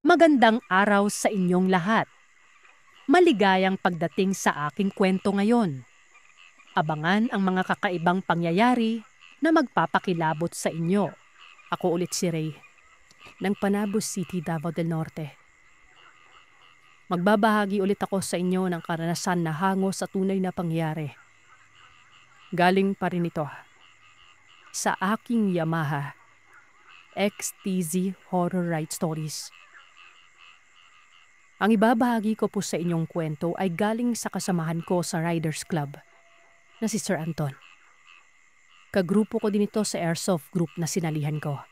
Magandang araw sa inyong lahat. Maligayang pagdating sa aking kwento ngayon. Abangan ang mga kakaibang pangyayari na magpapakilabot sa inyo. Ako ulit si Ray, ng Panabos City, Davao del Norte. Magbabahagi ulit ako sa inyo ng karanasan na hango sa tunay na pangyayari. Galing pa rin ito sa aking Yamaha XTZ Horror Ride Stories. Ang ibabahagi ko po sa inyong kwento ay galing sa kasamahan ko sa Riders Club na si Sir Anton. Kagrupo ko din ito sa airsoft group na sinalihan ko.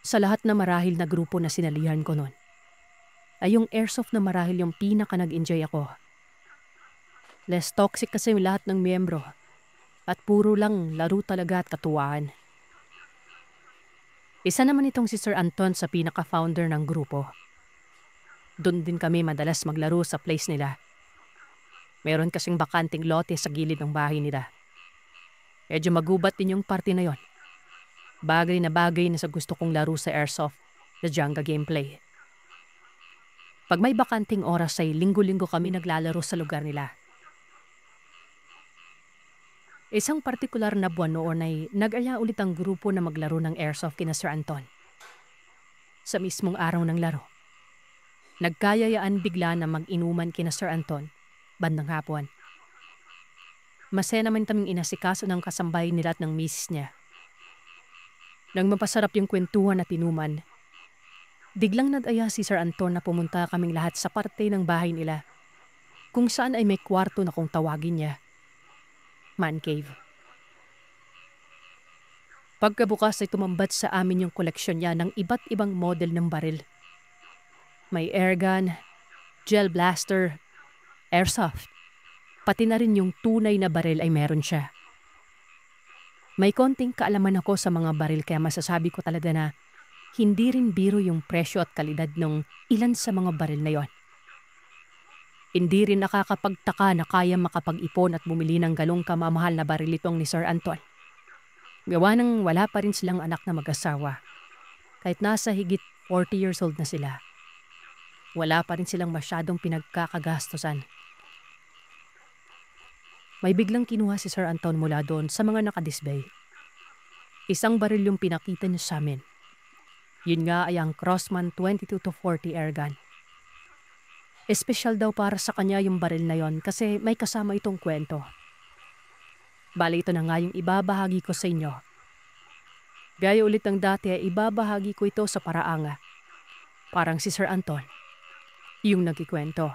Sa lahat na marahil na grupo na sinalihan ko noon, ay yung airsoft na marahil yung pinaka nag-enjoy ako. Less toxic kasi yung lahat ng miyembro at puro lang laro talaga at katuwaan. Isa naman itong si Sir Anton sa pinaka-founder ng grupo. Doon din kami madalas maglaro sa place nila. Meron kasing bakanting lote sa gilid ng bahay nila. Medyo magubat din yung party na yon. Bagay na sa gusto kong laro sa airsoft na Jenga gameplay. Pag may bakanting oras ay linggo-linggo kami naglalaro sa lugar nila. Isang partikular na buwan noon ay nag-aya ulit ang grupo na maglaro ng airsoft kina Sir Anton. Sa mismong araw ng laro, nagkayayaan bigla na mag-inuman kina Sir Anton bandang hapon. Masaya naman kaming inasikaso ng kasambay nila at ng misis niya. Nang mapasarap yung kwentuhan at inuman, biglang nag-aya si Sir Anton na pumunta kaming lahat sa parte ng bahay nila kung saan ay may kwarto na kung tawagin niya Man Cave. Pagkabukas ay tumambat sa amin yung koleksyon niya ng iba't ibang model ng baril. May airgun, gel blaster, airsoft, pati na rin yung tunay na baril ay meron siya. May konting kaalaman ako sa mga baril kaya masasabi ko talaga na hindi rin biro yung presyo at kalidad ng ilan sa mga baril na yon. Hindi rin nakakapagtaka na kaya makapag-ipon at bumili ng galong kamamahal na baril itong ni Sir Anton. Gawa nang wala pa rin silang anak na mag-asawa. Kahit nasa higit 40 years old na sila, wala pa rin silang masyadong pinagkakagastosan. May biglang kinuha si Sir Anton mula doon sa mga nakadisplay. Isang baril yung pinakita niya sa amin. Yun nga ay ang Crossman 22-40 airgun. Espesyal daw para sa kanya yung baril na yon kasi may kasama itong kwento. Bali ito na nga yung ibabahagi ko sa inyo. Gaya ulit ng dati ay ibabahagi ko ito sa paraanga. Parang si Sir Anton, yung nagkikwento.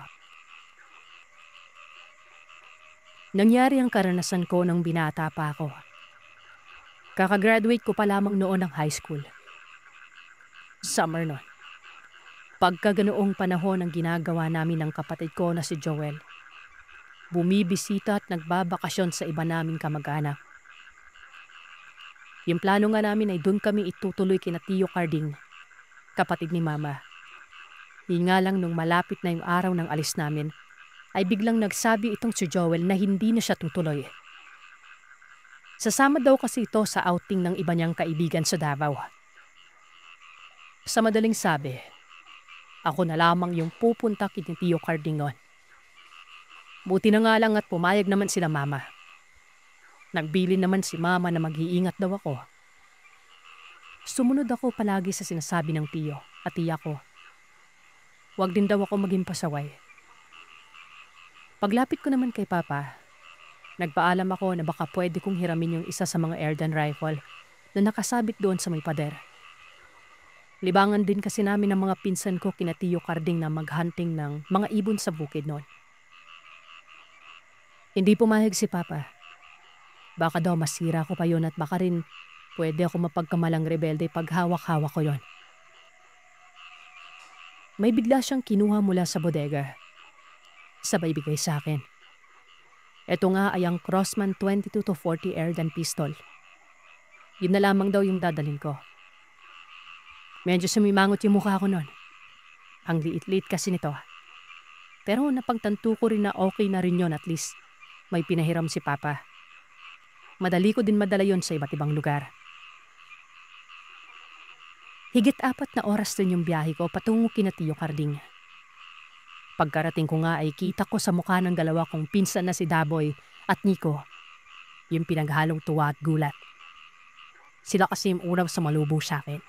Nangyari ang karanasan ko nang binata pa ako. Kakagraduate ko pa lamang noon ng high school. Summer noon. Pagkaganoong panahon ang ginagawa namin ng kapatid ko na si Joel. Bumibisita at nagbabakasyon sa iba naming kamag-anak. Yung plano nga namin ay doon kami itutuloy kina Tio Carding, kapatid ni Mama. Yun nga lang nung malapit na yung araw ng alis namin, ay biglang nagsabi itong si Joel na hindi na siya tutuloy. Sasama daw kasi ito sa outing ng iba niyang kaibigan sa Davao. Sa madaling sabi, ako na lamang yung pupunta kay Tio Carding noon. Buti na nga lang at pumayag naman sila Mama. Nagbili naman si Mama na mag-iingat daw ako. Sumunod ako palagi sa sinasabi ng Tio at Tiya ko. Huwag din daw ako maging pasaway. Paglapit ko naman kay Papa, nagpaalam ako na baka pwede kong hiramin yung isa sa mga airgun rifle na nakasabit doon sa may pader. Libangan din kasi namin ng mga pinsan ko kina Tio Carding na maghunting ng mga ibon sa bukid noon. Hindi pumayag si Papa. Baka daw masira ko pa yon at baka rin pwede ako mapagkamalang rebelde pag hawak-hawak ko yon. May bigla siyang kinuha mula sa bodega. Sabay bigay sa akin. Ito nga ay ang Crossman 22-40 airgun pistol. Yun na lamang daw yung dadalhin ko. Medyo sumimangot yung mukha ko noon. Ang liit-liit kasi nito. Pero napagtanto ko rin na okay na rin yon at least may pinahiram si Papa. Madali ko din madala yon sa iba't ibang lugar. Higit 4 na oras din yung biyahe ko patungo kina Tio Carding. Pagkarating ko nga ay kita ko sa mukha ng dalawa kong pinsan na si Daboy at Nico yung pinaghalong tuwa at gulat. Sila kasi yung unang sumalubong sa akin.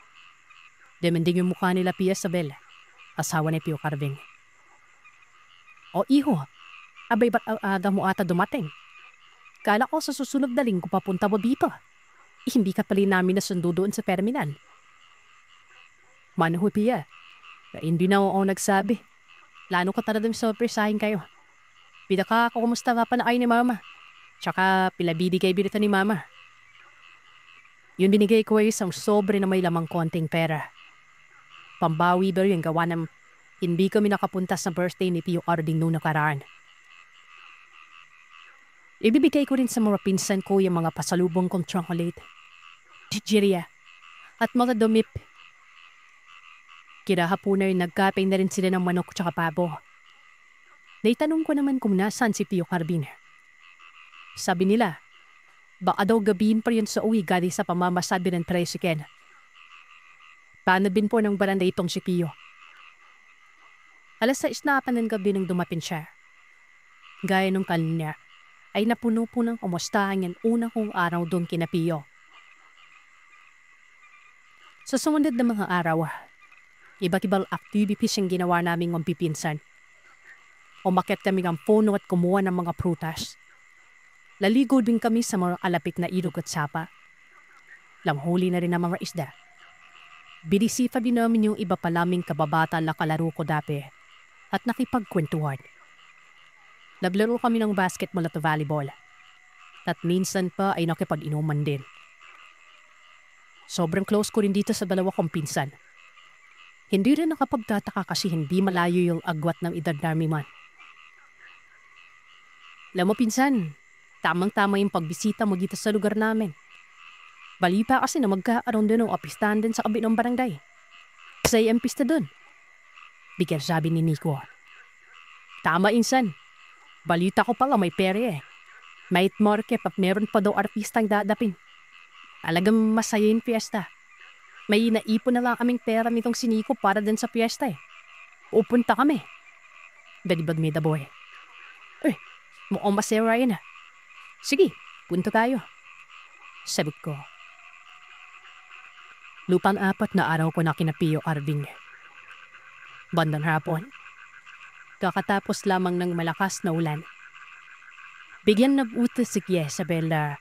Demanding yung mukha nila Pia Isabel, asawa ni Tio Carding. O iho, abay ba't aga mo ata dumating? Kala ko sa susunod na linggo papunta mo dito. Hindi ka pala namin nasundo doon sa terminal. Manahoy Pia, hindi na ako nagsabi. Lano ka talagang surprisahin kayo. Pinaka kumusta nga pa na kayo ni Mama. Tsaka pilabibigay binita ni Mama. Yun binigay ko ay isang sobre na may lamang konting pera. Pambawi ba yung gawa ng hindi kami nakapunta sa birthday ni Tio Carding noong nakaraan. Ibibigay ko rin sa mga pinsan ko yung mga pasalubong kong chocolate, chichirya, at mga dumip. Kinahapunan nagkapay na rin sila ng manok tsaka pabo. Naitanong ko naman kung nasaan si Tio Carding. Sabi nila, baka daw gabihin pa yun sa uwi galing sa pamamasabi ng tricycle. Paano din po ng baranda itong si Tio? 6:00 na ng gabi nang dumating siya. Gaya nung kanina, ay napuno po ng kumustahan yung unang kong araw doon kina Pio. Sa sumunod na mga araw, iba't ibang activities yung ginawa naming mampipinsan. Umakyat kami ng puno at kumuha ng mga prutas. Laligo din kami sa mga alapit na ilog at sapa. Langhuli na rin ang mga isda. Binisita din namin yung iba pa laming kababata na kalaro ko dati at nakipagkwentuhan. Naglaro kami ng basketball at volleyball. At minsan pa ay nakipag-inuman din. Sobrang close ko rin dito sa dalawa kong pinsan. Hindi rin nakapagtataka kasi hindi malayo yung agwat ng edad namin man. Alam mo pinsan, tamang-tama yung pagbisita mo dito sa lugar namin. Balita kasi na magkakaroon din ng opistahan din sa kabilang barangay. Kasi ang pista dun. Bigyan sabi ni Nico. Tama insan. Balita ko pala may pere eh. Might market at meron pa daw artistang dadapin. Alagang masaya yung fiesta. May naipon na lang kaming pera nitong si Nico para din sa fiesta eh. Upunta kami. Dalibag ni the boy. Mukhang masaya yun ah. Sige, punta tayo. Sagot ko. Lupang 4 na araw ko na kina Tio Carding. Bandang hapon. Kakatapos lamang ng malakas na ulan. Bigyan nag-utos si Isabel na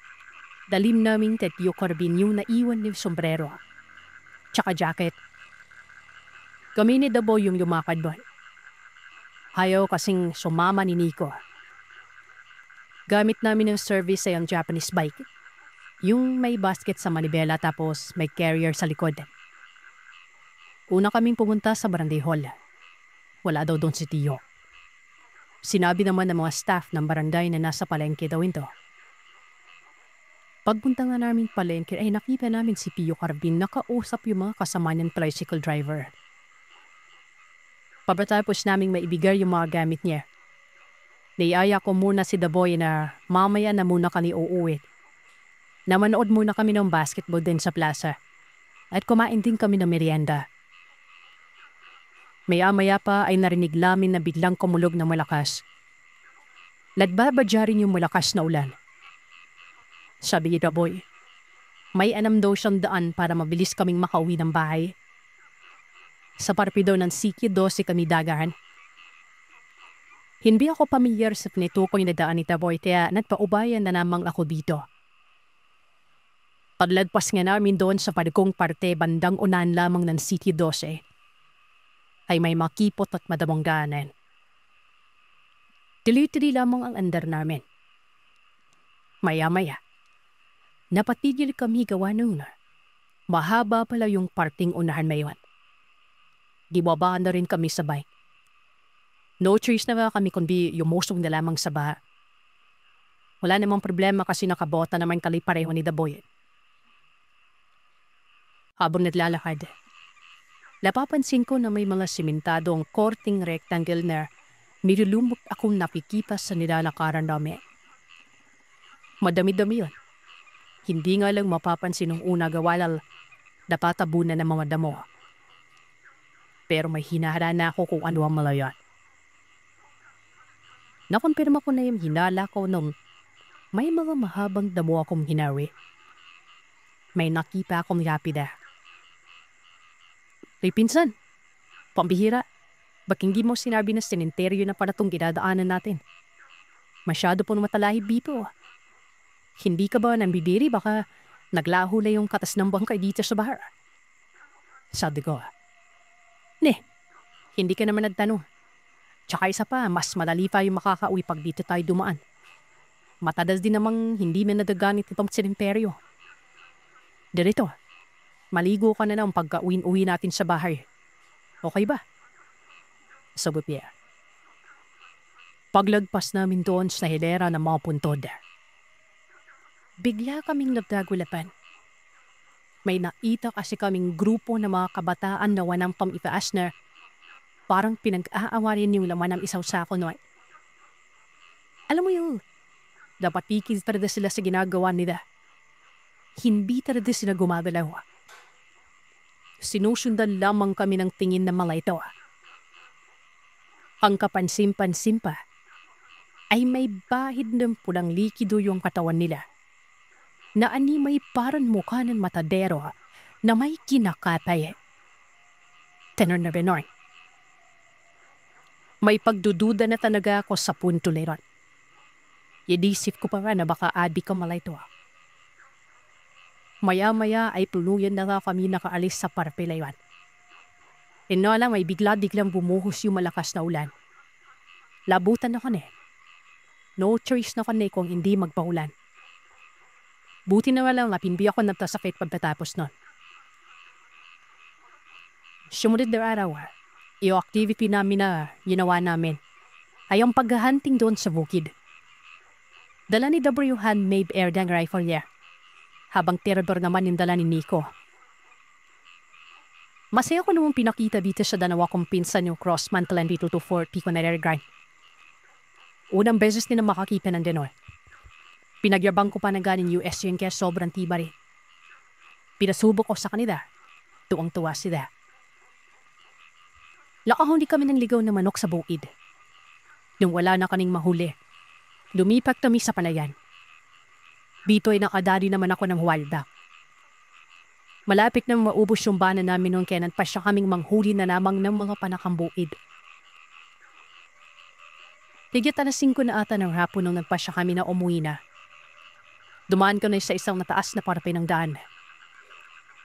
dalim namin kay Tio Carding yung naiwan ng sombrero. Tsaka jacket. Kami ni Daboy yung lumakad doon. Ayaw kasing sumama ni Nico. Gamit namin ng service ay ang Japanese bike. Yung may basket sa manibela tapos may carrier sa likod. Una kaming pumunta sa barangay hall. Wala daw doon si Tio. Sinabi naman ng mga staff ng barangay na nasa palengke daw ito. Pagpunta nga namin palengke ay nakita namin si Tio Carding nakausap yung mga kasama niyang tricycle driver. Pagkatapos naming maibigay yung mga gamit niya, niyaya ko muna si The Boy na mamaya na muna kami uuwi. Namanood muna kami ng basketball din sa plaza at kumain din kami ng merienda. Maya-maya pa ay narinig namin na biglang kumulog ng malakas. Nagbabadya rin yung malakas na ulan. Sabi ni The Boy, may anam daw siyang daan para mabilis kaming makauwi ng bahay. Sa parpido ng Siki 12 kami dagahan. Hindi ako pamilyar sa pinitukoy na daan ni The Boy kaya nagpaubayan na namang ako dito. Paglagpas nga namin doon sa padugong parte bandang unahan lamang ng City 12 ay may makipot at madamong daanan. Tili-tili lamang ang andar namin. Maya-maya, napatigil kami gawa noon. Mahaba pala yung parting unahan mayon. Gibabaan na rin kami sa bike. No choice na nga kami kundi yumusong na lamang sa baha. Wala namang problema kasi nakabota naman kali pareho ni The Boy. Habang naglalakad, napapansin ko na may mga simentadong korting rectangle na nilulumot akong nakikita sa nilalakaran namin. Madami-dami yun. Hindi nga lang mapapansin ng una gawalal napatabunan ng mga damo. Pero may hinahara na ako kung ano ang malayan. Nakumpirma ko na yung hinala ko nung may mga mahabang damo akong hinawi. May nakita akong lapida. Ay pinsan, pambihira, bakit hindi mo sinabi na sementeryo na pala itong ginadaanan natin? Masyado po matalahib dito. Hindi ka ba nambibiri? Baka naglaho na yung katas ng bangkay dito sa bahar. Sabi ko, hindi ka naman nagtanong. Tsaka isa pa, mas madali pa yung makakauwi pag dito tayo dumaan. Matadas din namang hindi mo nadaganit itong sementeryo. Dirito, maligo ka na ng pagka-uwi natin sa bahay. Okay ba? Sabi Pierre. Paglagpas namin doon sa hilera ng mga puntod, bigla kaming nagdagulapan. May nakita kasi kaming grupo ng mga kabataan na wanang pamitaas na parang pinag-aawarin yung laman ng isang sako noon. Alam mo yung dapat pikil talaga sila sa ginagawa nila. Hindi talaga sila gumagalaw. Sinusundan lamang kami ng tingin ng mga ito. Ang kapansin-pansin pa ay may bahid ng pulang likido yung katawan nila na ani may parang mukha ng matadero na may kinakatay. Tenor na benor. May pagdududa na talaga ako sa punto na ron. Idisip ko pa nga na baka adi ka malay ito. Maya-maya ay tuluyan na nga kami nakaalis sa parpilayan. Inala may bigla-biglang bumuhos yung malakas na ulan. Labutan na kami. No choice na kami kung hindi magpaulan. Buti na walang napinbi ako nagtasakit pagkatapos nun. Sumunod na araw, yung activity namin na ginawa namin ay ang paghahunting doon sa bukid. Dala ni W. handmade airgun rifle niya, habang tirador naman yung dala ni Nico. Masaya ko namang pinakita dito sa dalawa kong pinsan yung cross-mantle and dito to 40 ko na airgun. Unang beses din na makakita ng denoy. Pinagyabang ko pa na ganin US yun kaya sobrang tibari. Pinasubok ko sa kanila, tuwang-tuwa sila. Lakahon di kami ng ligaw na manok sa bukid. Nung wala na kaning mahuli, lumipat kami sa palayan. Dito ay nakadari naman ako ng walda. Malapit nang maubos yung bana namin noon kaya pa siya kaming manghuli na namang ng mga panakambukid. Tigit alas 5 na ata ng hapon nung nagpasya kami na umuwi na. Dumaan ko na sa isang mataas na parapay ng daan.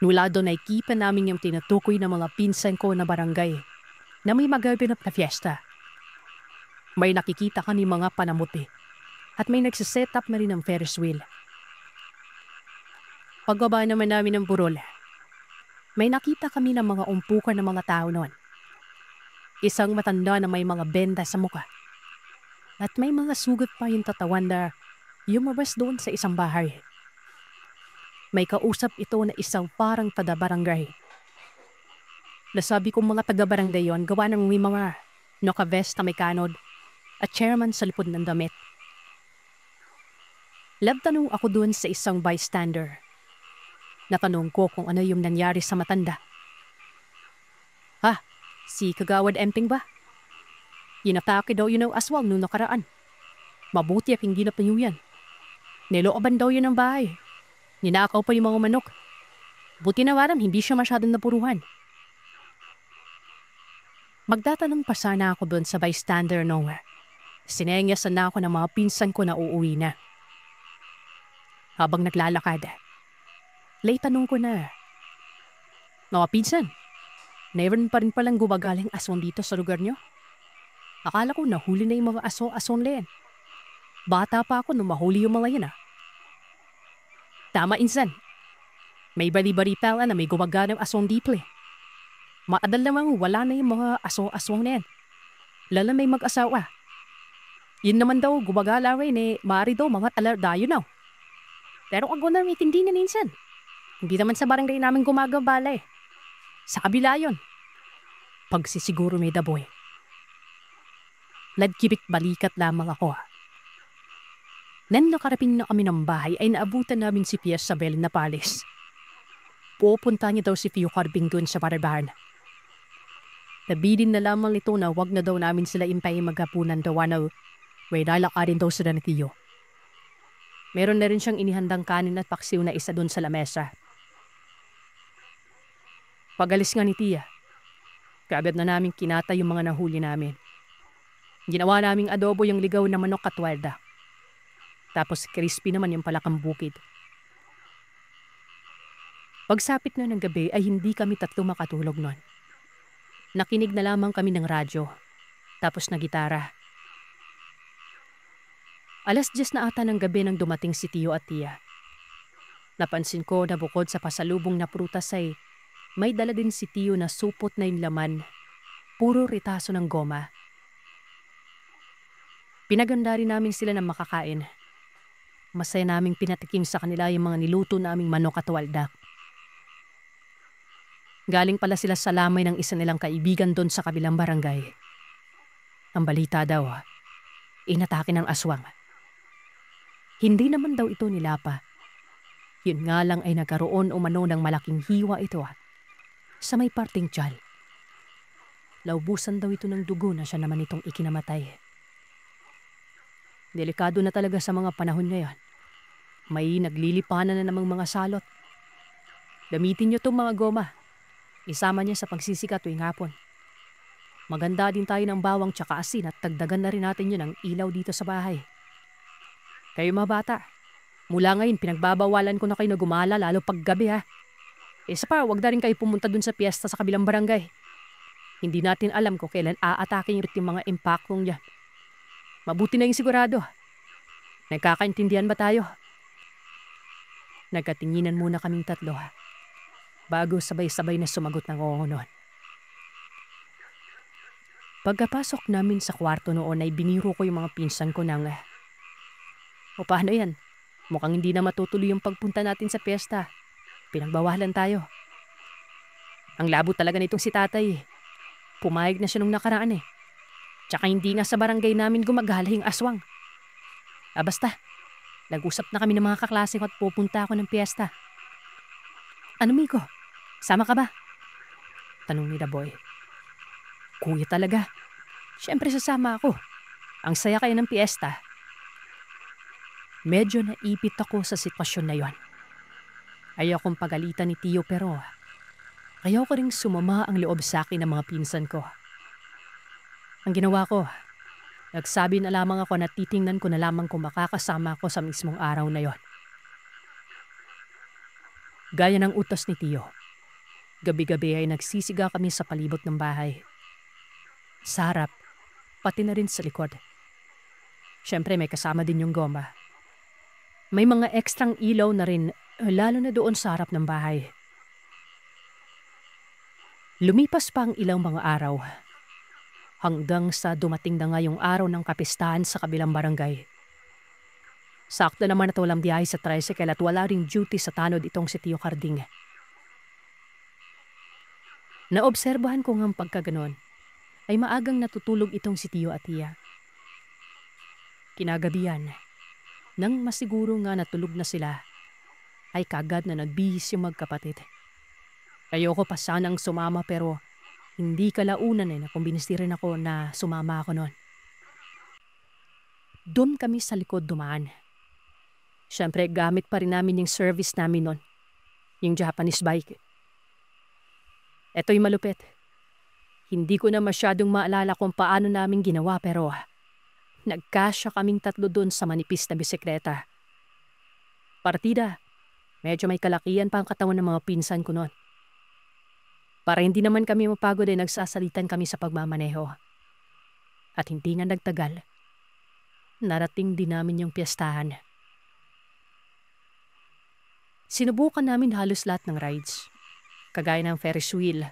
Nula doon ay kita namin yung tinutukoy ng mga pinsan ko na barangay na may magaganap na fiesta. May nakikita kami mga panamuti at may nagsiset up na rin ng Ferris wheel. Pagbaba naman namin ng burol, may nakita kami ng mga umpukan ng mga tao noon. Isang matanda na may mga benda sa muka. At may mga sugat pa yung tatawan na lumabas doon sa isang bahay. May kausap ito na isang parang taga-barangay. Nasabi kong mga taga-barangay yon gawa ng may mga naka-vest na may kanod at chairman sa lipod ng damit. Labtanong ako doon sa isang bystander. Natanong ko kung ano yung nangyari sa matanda. Si Kagawad Emping ba? Inatake daw yun ng aswang nung nakaraan. Mabuti at hindi na panyo yan. Nilooban daw yun ng bahay. Ninakaw pa yung mga manok. Buti na waram, hindi siya masyadong napuruhan. Magtatanong pa sana ako doon sa bystander nung sinenyasan na ako ng mga pinsan ko na uuwi na. Habang naglalakad, tanong ko na, mga pinsan, mayroon pa rin palang gumagaling aswang dito sa lugar nyo? Akala ko nahuli na yung mga aso-asong len. Bata pa ako nung mahuli yung mga yan. Tama insan. May bari-bari pala na may gumagalang aswang dito eh. Maadal namang wala na yung mga aso-aswang na yan. Lala may mag-asawa. Yun naman daw gumagala rin eh, maaari daw mga talardayo na. Pero ako na may tindi na minsan. Hindi naman sa barangay namin gumagambala eh. Sa kabila yun. Pagsisiguro may daboy. Ladkibit balikat lamang ako. Nan nakaraping na kami ng bahay ay naabutan namin si Pia Sabel na Palace. Pupunta niya daw si Pio Carbing dun sa Parabahan. Nabilin na lamang nito na wag na daw namin sila impay maghapunan daw na may lalakarin daw sila ni Tio. Meron na rin siyang inihandang kanin at paksiw na isa doon sa lamesa. Pagalis nga ni Tia, kaagad na namin kinata yung mga nahuli namin. Ginawa naming adobo yung ligaw na manok at walda. Tapos crispy naman yung palakang bukid. Pagsapit na ng gabi ay hindi kami tatlo makatulog nun. Nakinig na lamang kami ng radyo, tapos na gitara. 10:00 na ata ng gabi nang dumating si Tio at Tia. Napansin ko na bukod sa pasalubong na prutas ay may dala din si Tio na supot na yung laman, puro ritaso ng goma. Pinaganda rin namin sila ng makakain. Masaya naming pinatikim sa kanila yung mga niluto naming manok at walda. Galing pala sila sa lamay ng isa nilang kaibigan doon sa kabilang barangay. Ang balita daw, inatake ng aswang. Hindi naman daw ito nilapa. Yun nga lang ay nagkaroon umano ng malaking hiwa ito sa may parting tiyan. Laubusan daw ito ng dugo na siya naman itong ikinamatay. Delikado na talaga sa mga panahon ngayon. May naglilipanan na namang mga salot. Gamitin niyo itong mga goma. Isama niya sa pagsisika tuwing hapon. Maganda din tayo ng bawang tsaka asin at dagdagan na rin natin yun ng ilaw dito sa bahay. Kayo mga bata, mula ngayon pinagbabawalan ko na kayo na gumala lalo pag gabi Isa pa, wag na rin kayo pumunta dun sa piyesta sa kabilang barangay. Hindi natin alam kung kailan aatakin yung mga impactong yan. Mabuti na yung sigurado. Nagkakaintindihan ba tayo? Nagkatinginan muna kaming tatlo bago sabay-sabay na sumagot ng oo noon. Pagkapasok namin sa kwarto noon ay biniro ko yung mga pinsan ko ng o paano yan? Mukhang hindi na matutuloy yung pagpunta natin sa piyesta. Pinagbawalan tayo. Ang labo talaga nitong si tatay. Pumayag na siya nung nakaraan Tsaka hindi nga sa barangay namin gumagala yung aswang. Basta, nag-usap na kami ng mga kaklase ko at pupunta ako ng piyesta. Ano Miko? Sama ka ba? Tanong ni Daboy. Kuya talaga. Siyempre sasama ako. Ang saya kayo ng piyesta. Medyo naipit ako sa sitwasyon na yon. Ayaw kong pagalitan ni Tio pero ayaw ko ring sumama ang loob sa akin ng mga pinsan ko. Ang ginawa ko, nagsabi na lamang ako na titingnan ko na lamang kung makakasama ko sa mismong araw na yon. Gaya ng utos ni Tio, gabi-gabi ay nagsisiga kami sa palibot ng bahay. Sa harap, pati na rin sa likod. Siyempre may kasama din yung goma. May mga ekstrang ilaw na rin, lalo na doon sa harap ng bahay. Lumipas pa ang ilang mga araw, hanggang sa dumating na nga yung araw ng kapistahan sa kabilang barangay. Sakto naman at walang biyahe sa tricycle at wala ring duty sa tanod itong si Tio Carding. Naobserbahan ko ngang pagkaganon, ay maagang natutulog itong si Tio at Tia. Kinagabihan, nang masiguro nga natulog na sila, ay kagad na nagbihis yung magkapatid. Ayoko pa sanang sumama pero hindi kalaunan na kumbinsi rin ako na sumama ako noon. Doon kami sa likod dumaan. Siyempre gamit pa rin namin yung service namin noon, yung Japanese bike. Eto'y malupit. Hindi ko na masyadong maalala kung paano namin ginawa pero nagkasya kaming tatlo doon sa manipis na bisikleta. Partida, medyo may kalakihan pa ang katawan ng mga pinsan ko noon. Para hindi naman kami mapagod ay nagsasalitan kami sa pagmamaneho. At hindi nga nagtagal, narating din namin yung piyestahan. Sinubukan namin halos lahat ng rides. Kagaya ng Ferris wheel,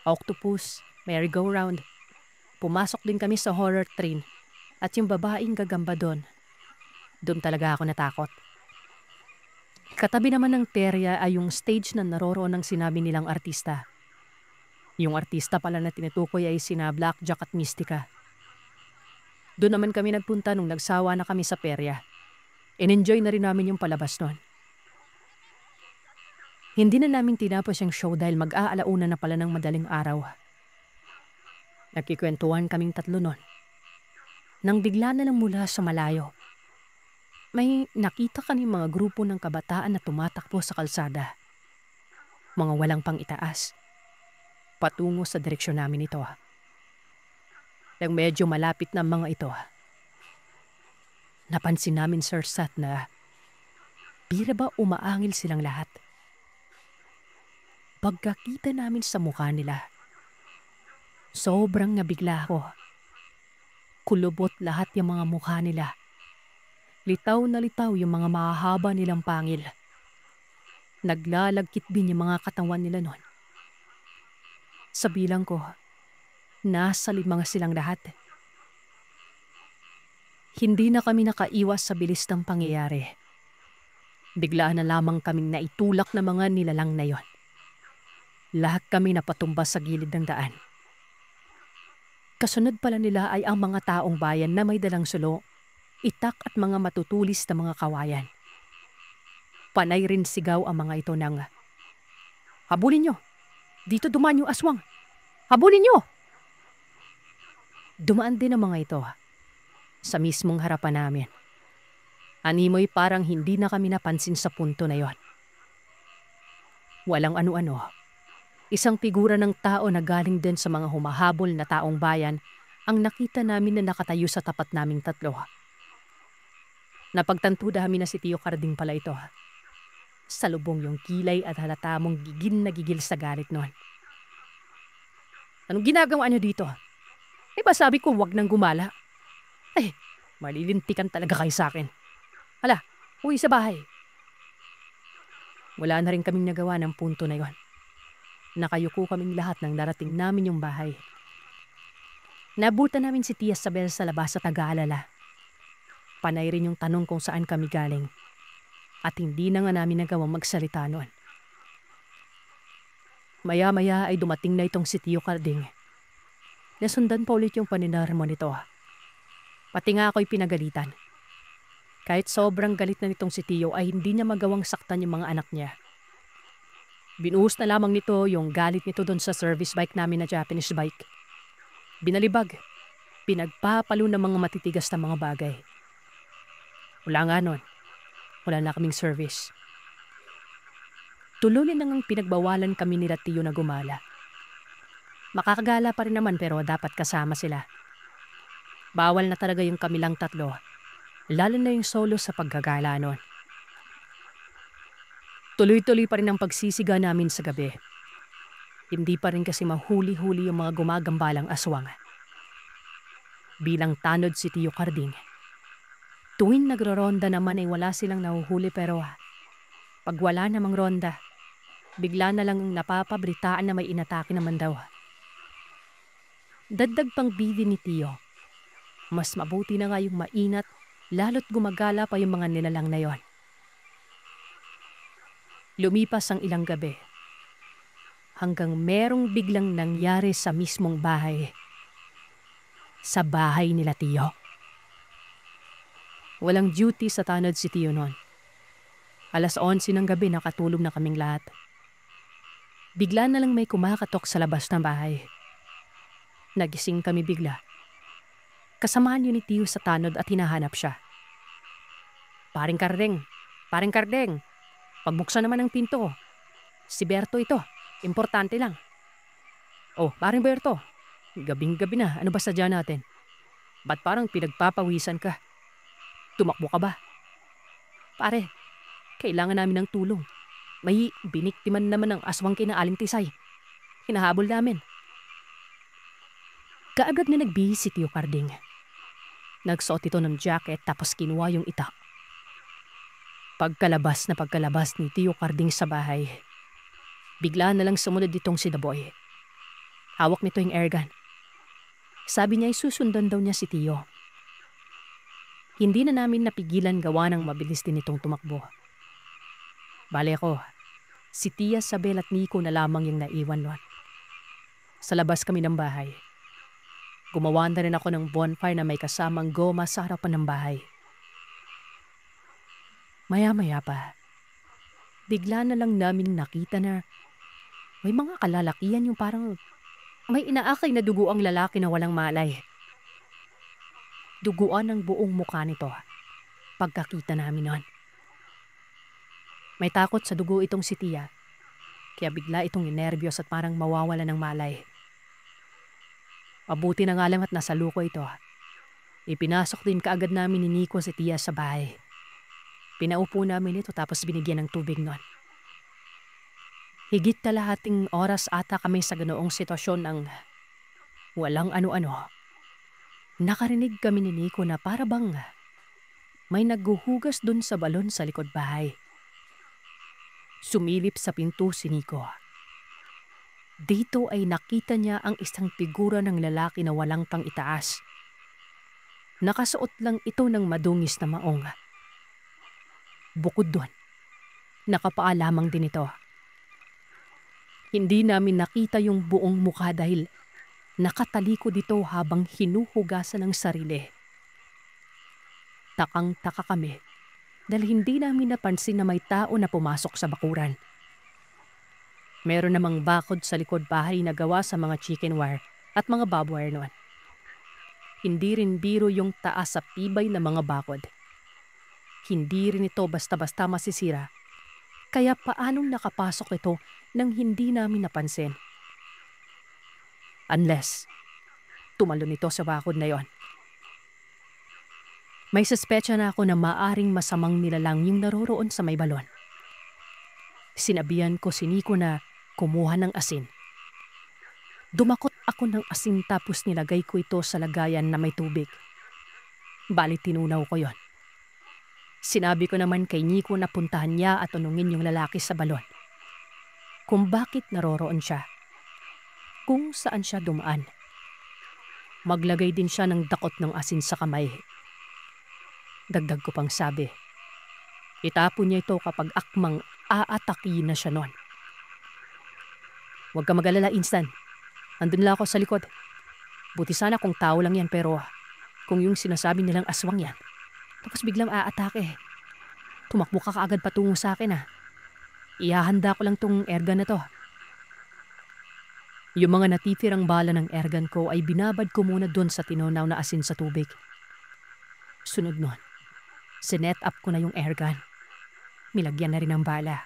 octopus, merry-go-round. Pumasok din kami sa horror train. At yung babaeng gagamba doon talaga ako natakot. Katabi naman ng terya ay yung stage na naroroon ng sinabi nilang artista. Yung artista pala na tinutukoy ay sina Blackjack at Mystica. Doon naman kami nagpunta nung nagsawa na kami sa perya. In-enjoy na rin namin yung palabas noon. Hindi na namin tinapos yung show dahil mag-aalauna na pala ng madaling araw. Nagkikwentuhan kaming tatlo nun. Nang bigla na lang mula sa malayo, may nakita kaming mga grupo ng kabataan na tumatakbo sa kalsada. Mga walang pang-itaas. Patungo sa direksyon namin ito. Nang medyo malapit na ang mga ito, napansin namin, Sir Sat, na bira ba umaangil silang lahat. Pagkakita namin sa mukha nila, sobrang nabigla ako. Kulubot lahat yung mga mukha nila. Litaw na litaw yung mga mahahaba nilang pangil. Naglalagkit din yung mga katawan nila noon. Sa bilang ko, nasa 5 silang lahat. Hindi na kami nakaiwas sa bilis ng pangyayari. Biglaan na lamang kaming naitulak na mga nilalang na yon. Lahat kami napatumba sa gilid ng daan. Kasunod pala nila ay ang mga taong bayan na may dalang sulo, itak at mga matutulis na mga kawayan. Panay rin sigaw ang mga ito ng, "Habulin nyo! Dito dumaan yung aswang! Habulin nyo!" Dumaan din ang mga ito sa mismong harapan namin. Animoy parang hindi na kami napansin sa punto na yon. Walang ano-ano. Isang figura ng tao na galing din sa mga humahabol na taong bayan ang nakita namin na nakatayo sa tapat naming tatlo. Napagtanto namin na si Tio Carding pala ito. Salubong yung kilay at halata mong gigil na gigil sa galit noon. "Anong ginagawa niyo dito? Eh ba sabi ko wag nang gumala? Ay, malilintikan talaga kayo sa akin. Hala, uwi sa bahay." Wala na rin kaming nagawa ng punto na yon. Nakayuko kaming lahat nang darating namin yung bahay. Nabutan namin si Tia Sabel sa labas at nag-aalala. Panay rin yung tanong kung saan kami galing. At hindi na nga namin nagawang magsalita noon. Maya-maya ay dumating na itong si Tio Carding. Nasundan pa ulit yung paninarmo nito. Pati nga ako'y pinagalitan. Kahit sobrang galit na nitong si Tio ay hindi niya magawang saktan yung mga anak niya. Binuhos na lamang nito yung galit nito doon sa service bike namin na Japanese bike. Binalibag, pinagpapalo ng mga matitigas na mga bagay. Wala nga nun, wala na kaming service. Tuloy na ngang pinagbawalan kami nila Tio na gumala. Makakagala pa rin naman pero dapat kasama sila. Bawal na talaga yung kamilang tatlo, lalo na yung solo sa paggagala nun. Tuloy-tuloy pa rin ang pagsisiga namin sa gabi. Hindi pa rin kasi mahuli-huli yung mga gumagambalang aswang. Bilang tanod si Tio Carding, tuwing nagroronda naman ay wala silang nahuhuli pero pag wala namang ronda, bigla na lang napapabritaan na may inatake naman daw. Dagdag pang bidi ni Tio, mas mabuti na nga yung mainat lalo't gumagala pa yung mga nilalang na yon. Lumipas ang ilang gabi hanggang merong biglang nangyari sa mismong bahay. Sa bahay nila Tio. Walang duty sa tanod si Tio noon. 11:00 ng gabi nakatulog na kaming lahat. Bigla na lang may kumakatok sa labas ng bahay. Nagising kami bigla. Kasamaan yun ni Tio sa tanod at hinahanap siya. Paring Kardeng! Paring Kardeng! Pagbuksan naman ng pinto. Si Berto ito. Importante lang. Oh, paring Berto. Gabing-gabi na. Ano ba sadya natin? Ba't parang pinagpapawisan ka? Tumakbo ka ba? Pare, kailangan namin ng tulong. May biniktiman naman ng aswang kina Aling Tisay. Hinahabol namin. Kaagad na nagbihis si Tio Carding. Nagsuot ito ng jacket tapos kinuha yung itak. Pagkalabas ni Tio Carding sa bahay, bigla na lang sumunod ditong si The Boy. Hawak nito yung airgun. Sabi niya ay susundan daw niya si Tio. Hindi na namin napigilan gawa ng mabilis din itong tumakbo. Bale ako, si Tia Sabel at Nico na lamang yung naiwan nun. Sa labas kami ng bahay. Gumawa na rin ako ng bonfire na may kasamang goma sa harapan ng bahay. Maya-maya pa, bigla na lang namin nakita na may mga kalalakihan yung parang May inaakay na dugo ang lalaki na walang malay. Duguan ang buong mukha nito pagkakita namin noon. May takot sa dugo itong si Tia, kaya bigla itong nervyos at parang mawawala ng malay. Mabuti na nga lang at nasa luko ito. Ipinasok din kaagad namin ni Nico si Tia sa bahay. Pinaupo namin ito tapos binigyan ng tubig noon. Higit kalahating oras ata kami sa ganoong sitwasyon ng walang ano-ano. Nakarinig kami ni Nico na para bang may naghuhugas dun sa balon sa likod bahay. Sumilip sa pinto si Nico. Dito ay nakita niya ang isang figura ng lalaki na walang pang itaas. Nakasuot lang ito ng madungis na maong. Bukod doon, nakapaa lamang din ito. Hindi namin nakita yung buong mukha dahil nakatalikod ito habang hinuhugasan ng sarili. Takang-taka kami dahil hindi namin napansin na may tao na pumasok sa bakuran. Meron namang bakod sa likod bahay na gawa sa mga chicken wire at mga barbed wire noon. Hindi rin biro yung taas sa tibay na mga bakod. Hindi rin ito basta-basta masisira. Kaya paanong nakapasok ito nang hindi namin napansin? Unless, tumalon ito sa bakod na yon. May suspecha na ako na maaring masamang nilalang yung naroroon sa may balon. Sinabihan ko si Nico na kumuha ng asin. Dumakot ako ng asin tapos nilagay ko ito sa lagayan na may tubig. Bali tinunaw ko yon. Sinabi ko naman kay Nico na puntahan niya at tanungin yung lalaki sa balon kung bakit naroroon siya, kung saan siya dumaan. Maglagay din siya ng dakot ng asin sa kamay. Dagdag ko pang sabi, itapon niya ito kapag akmang aatakihin na siya nun. Huwag ka mag-alala, Instant. Andun lang ako sa likod. Buti sana kung tao lang yan pero kung yung sinasabi nilang aswang yan, tapos biglang aatake. Tumakbo ka kaagad patungo sa akin Ihahanda ko lang tong airgun na to. Yung mga natitirang bala ng airgun ko ay binabad ko muna doon sa tinunaw na asin sa tubig. Sunod nun, sinet up ko na yung airgun. Nilagyan na rin ng bala.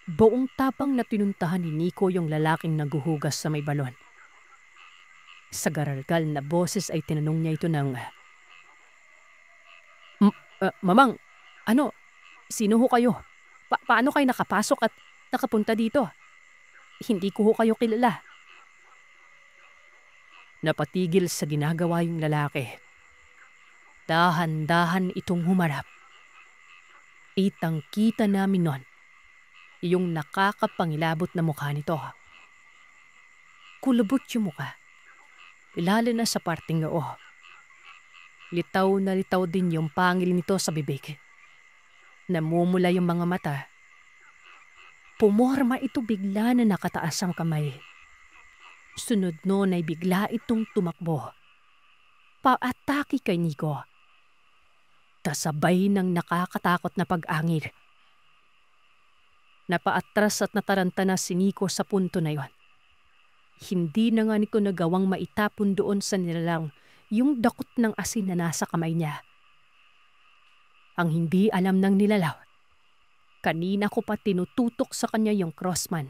Buong tapang na tinuntahan ni Nico yung lalaking naguhugas sa may balon. Sa garalgal na boses ay tinanong niya ito ng, Mamang, sino ho kayo? Paano kayo nakapasok at nakapunta dito? Hindi ko ho kayo kilala. Napatigil sa ginagawa yung lalaki. Dahan-dahan itong humarap. Kitang-kita namin nun yung nakakapangilabot na mukha nito. Kulubot yung mukha, lalo na sa parting noo. Litaw na litaw din yung pangil nito sa bibig. Namumula yung mga mata. Pumorma ito bigla na nakataas ang kamay. Sunod noon ay bigla itong tumakbo. Paatake kay Nico. Kasabay ng nakakatakot na pag-angil. Napaatras at nataranta na si Nico sa punto na yon. Hindi na nga nito nagawang maitapon doon sa nilalang yung dakot ng asin na nasa kamay niya. Ang hindi alam ng nilalaw, kanina ko pa tinututok sa kanya yung crossman.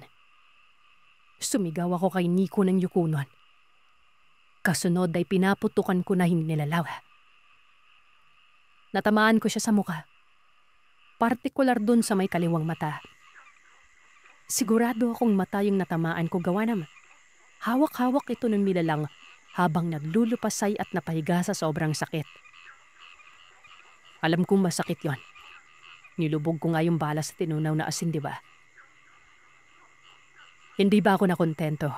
Sumigaw ako kay Nico ng yukunon. Kasunod ay pinaputukan ko na yung nilalaw. Natamaan ko siya sa mukha. Partikular dun sa may kaliwang mata. Sigurado akong mata yung natamaan ko gawa naman. Hawak-hawak ito ng nilalang habang naglulupasay at napahiga sa sobrang sakit. Alam kong masakit yon. Nilubog ko nga yung bala sa tinunaw na asin, di ba? Hindi ba ako nakontento?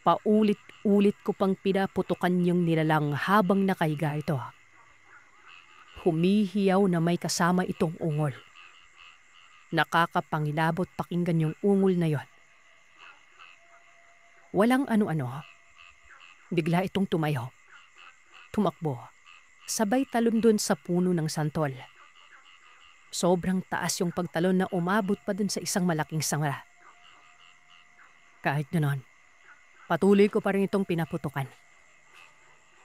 Paulit-ulit ko pang pinaputukan yung nilalang habang nakahiga ito. Humihiyaw na may kasama itong ungol. Nakakapangilabot pakinggan yung ungol na yon. Walang ano-ano. Bigla itong tumayo. Tumakbo. Sabay talon dun sa puno ng santol. Sobrang taas yung pagtalon na umabot pa dun sa isang malaking sanga. Kahit ganoon, Patuloy ko pa rin itong pinaputukan.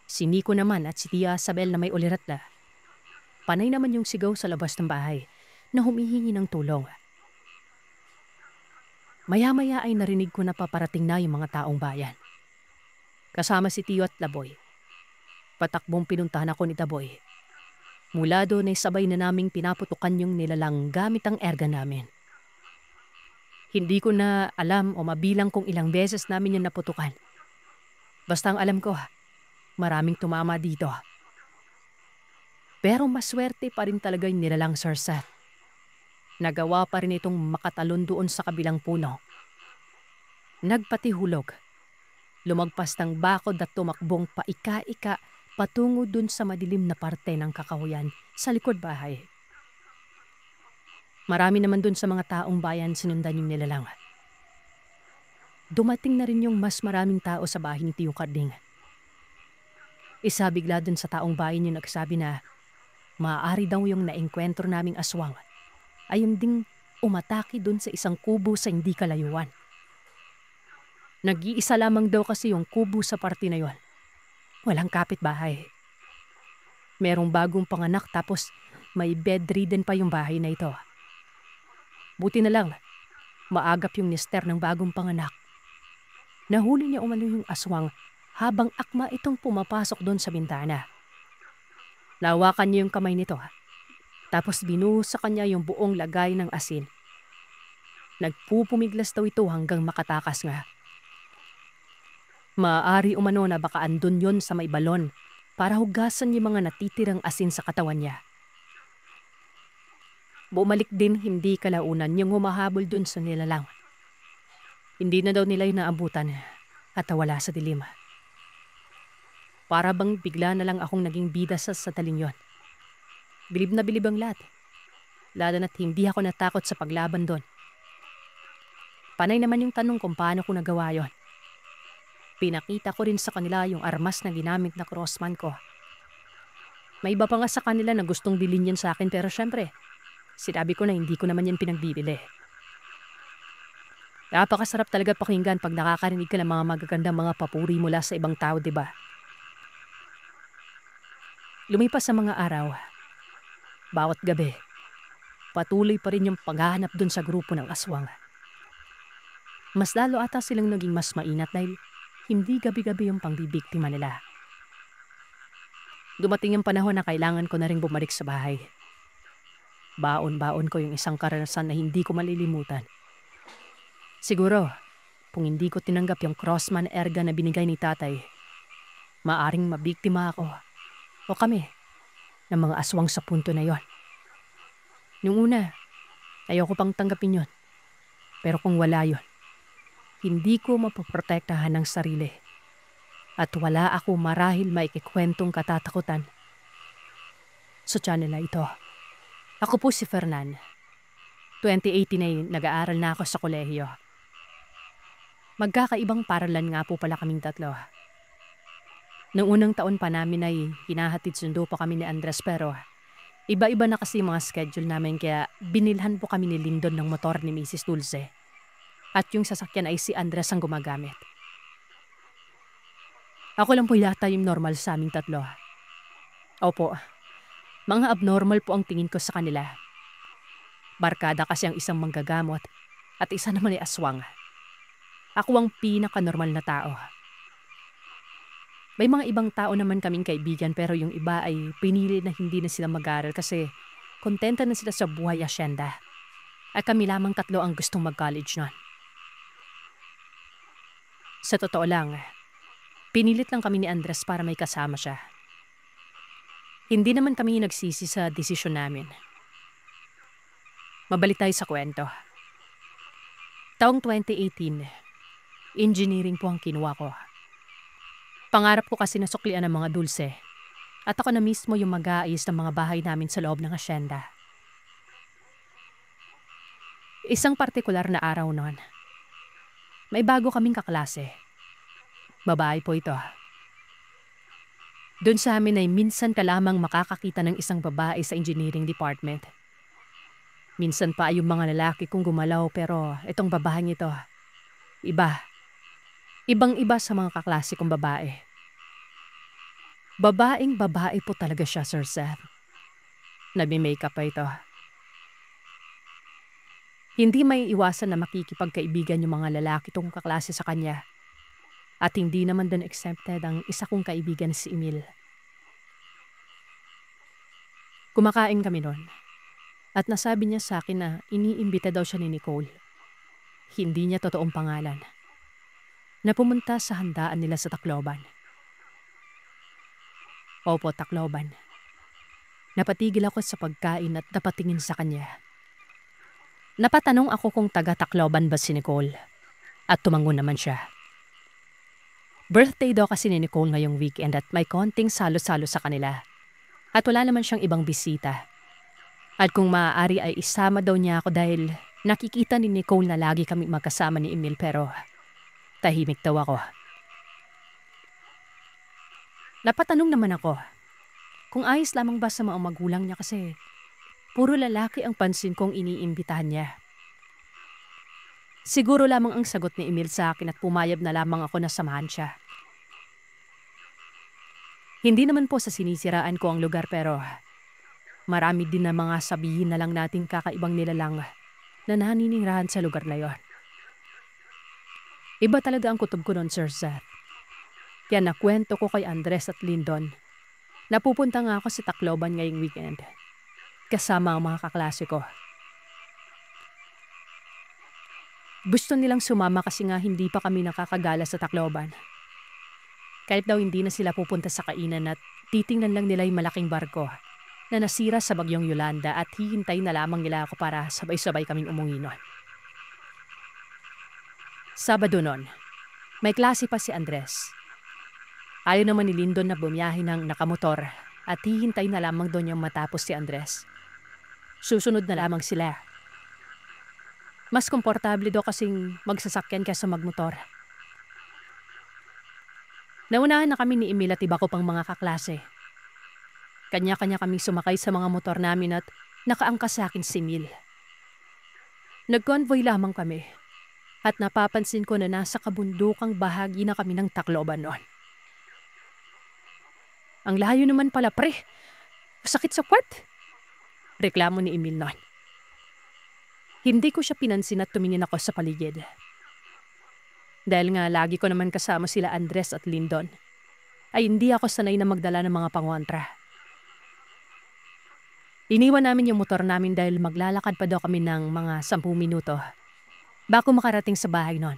Si Nico naman at si Tia Isabel na may uliratla. Panay naman yung sigaw sa labas ng bahay na humihingi ng tulong. Maya-maya ay narinig ko na paparating na yung mga taong bayan. Kasama si Tio at Laboy. Patakbong pinuntahan ako ni Taboy. Mula doon ay sabay na naming pinaputukan yung nilalang gamit ang erga namin. Hindi ko na alam o mabilang kung ilang beses namin yung naputukan. Basta ang alam ko, maraming tumama dito. Pero maswerte pa rin talaga yung nilalang Sarsat. Nagawa pa rin itong makatalon doon sa kabilang puno. Nagpatihulog. Lumagpas ng bakod at tumakbong paika-ika patungo dun sa madilim na parte ng kakahuyan sa likod bahay. Marami naman dun sa mga taong bayan sinundan yung nilalang. Dumating na rin yung mas maraming tao sa bahay ni Tio Carding. Isa bigla dun sa taong bayan yung nagsabi na maaari daw yung naengkwentro naming aswang ay yung ding umatake dun sa isang kubo sa hindi kalayuan. Nag-iisa lamang daw kasi yung kubo sa parte na yon. Walang kapitbahay. Merong bagong panganak tapos may bedridden pa yung bahay na ito. Buti na lang, maagap yung mister ng bagong panganak. Nahuli niya umano yung aswang habang akma itong pumapasok doon sa bintana. Lawakan niya yung kamay nito. Tapos binuhos sa kanya yung buong lagay ng asin. Nagpupumiglas daw ito hanggang makatakas nga. Maaari umano na baka andun yon sa may balon para hugasan yung mga natitirang asin sa katawan niya. Bumalik din hindi kalaunan yung humahabol dun sa nilalang. Hindi na daw nila yung naabutan at nawala sa dilim. Para bang bigla na lang akong naging bida sa sataling yon. Bilib na bilib ang lahat. Lalo na't hindi ako natakot sa paglaban doon. Panay naman yung tanong kung paano ko nagawa yon. Pinakita ko rin sa kanila yung armas na ginamit na crossman ko. May iba pa nga sa kanila na gustong bilhin yan sa akin pero syempre, sinabi ko na hindi ko naman yan pinagbibili. Napakasarap talaga pakinggan pag nakakarinig ka ng mga magagandang mga papuri mula sa ibang tao, diba? Lumipas sa mga araw, bawat gabi, patuloy pa rin yung paghahanap dun sa grupo ng aswang. Mas lalo ata silang naging mas mainat dahil hindi gabi-gabi yung pangbibiktima nila. Dumating yung panahon na kailangan ko na rin bumalik sa bahay. Baon-baon ko yung isang karanasan na hindi ko malilimutan. Siguro, kung hindi ko tinanggap yung crossman erga na binigay ni tatay, maaring mabiktima ako o kami ng mga aswang sa punto na yon. Nung una, ayoko pang tanggapin yon. Pero kung wala yon, hindi ko mapoprotektahan ng sarili at wala ako marahil maikikwentong katatakutan sa channel na ito. Ako po si Fernan. 2018 ay nag-aaral na ako sa kolehiyo. Magkakaibang paralan nga po pala kaming tatlo. Noong unang taon pa namin ay hinahatid sundo pa kami ni Andres pero iba-iba na kasi mga schedule namin kaya binilhan po kami ni Lindon ng motor ni Mrs. Dulce. At yung sasakyan ay si Andres ang gumagamit. Ako lang po yata yung normal sa aming tatlo. Opo, mga abnormal po ang tingin ko sa kanila. Barkada kasi ang isang manggagamot at isa naman ay aswang. Ako ang pinaka-normal na tao. May mga ibang tao naman kaming kaibigan pero yung iba ay pinili na hindi na sila mag-aral kasi kontenta na sila sa buhay asyenda. At kami lamang tatlo ang gustong mag-college nun. Sa totoo lang, pinilit lang kami ni Andres para may kasama siya. Hindi naman kami nagsisi sa desisyon namin. Mabalik tayo sa kwento. Taong 2018, engineering po ang kinuha ko. Pangarap ko kasi nasuklian ng mga dulce at ako na mismo yung mag-aayos ng mga bahay namin sa loob ng asyenda. Isang partikular na araw noon, may bago kaming kaklase. Babae po ito. Doon sa amin ay minsan ka lamang makakakita ng isang babae sa engineering department. Minsan pa ay yung mga lalaki kong gumalaw pero itong babaeng ito, iba. Ibang-iba sa mga kaklase kong babae. Babaeng babae po talaga siya, Sir Seth. Nabi-makeup pa ito. Hindi may iwasan na makikipagkaibigan yung mga lalaki tong kaklase sa kanya. At hindi naman din exempted ang isa kong kaibigan si Emil. Kumakain kami noon. At nasabi niya sa akin na iniimbita daw siya ni Nicole. Hindi niya totoong pangalan. Na pumunta sa handaan nila sa Tacloban. Opo, Tacloban. Napatigil ako sa pagkain at napatingin sa kanya. Napatanong ako kung taga Tacloban ba si Nicole. At tumango naman siya. Birthday daw kasi ni Nicole ngayong weekend at may konting salo-salo sa kanila. At wala naman siyang ibang bisita. At kung maaari ay isama daw niya ako dahil nakikita ni Nicole na lagi kami magkasama ni Emil pero tahimik daw ako. Napatanong naman ako kung ayos lamang ba sa mga magulang niya kasi puro lalaki ang pansin kong iniimbitahan niya. Siguro lamang ang sagot ni Emil sa akin at pumayag na lamang ako na samahan siya. Hindi naman po sa sinisiraan ko ang lugar pero marami din na mga sabihin na lang nating kakaibang nilalang na naninirahan sa lugar na yon. Iba talaga ang kutob ko noon, Sir Seth. Kaya nakwento ko kay Andres at Lyndon. Napupunta nga ako sa Tacloban ngayong weekend. Kasama ang mga kaklase ko. Gusto nilang sumama kasi nga hindi pa kami nakakagala sa Tacloban. Kahit daw hindi na sila pupunta sa kainan at titingnan lang nila yung malaking barko na nasira sa bagyong Yolanda at hihintay na lamang nila ako para sabay-sabay kaming umuwi nun. Sabado nun, may klase pa si Andres. Ayaw naman ni Lyndon na bumiyahe ng nakamotor at hihintay na lamang doon yung matapos si Andres. Susunod na lamang sila. Mas komportable daw kasing magsasakyan kaysa magmotor. Naunahan na kami ni Emil at iba ko pang mga kaklase. Kanya-kanya kaming sumakay sa mga motor namin at nakaangkas sa akin si Emil. Nag-convoy lamang kami at napapansin ko na nasa kabundukang bahagi na kami ng Tacloban noon. Ang layo naman pala, pre. Sakit sa kwat. Reklamo ni Emil noon. Hindi ko siya pinansin at tumingin ako sa paligid. Dahil nga lagi ko naman kasama sila Andres at Lyndon, ay hindi ako sanay na magdala ng mga pangontra. Iniwan namin yung motor namin dahil maglalakad pa daw kami ng mga 10 minuto bago makarating sa bahay noon.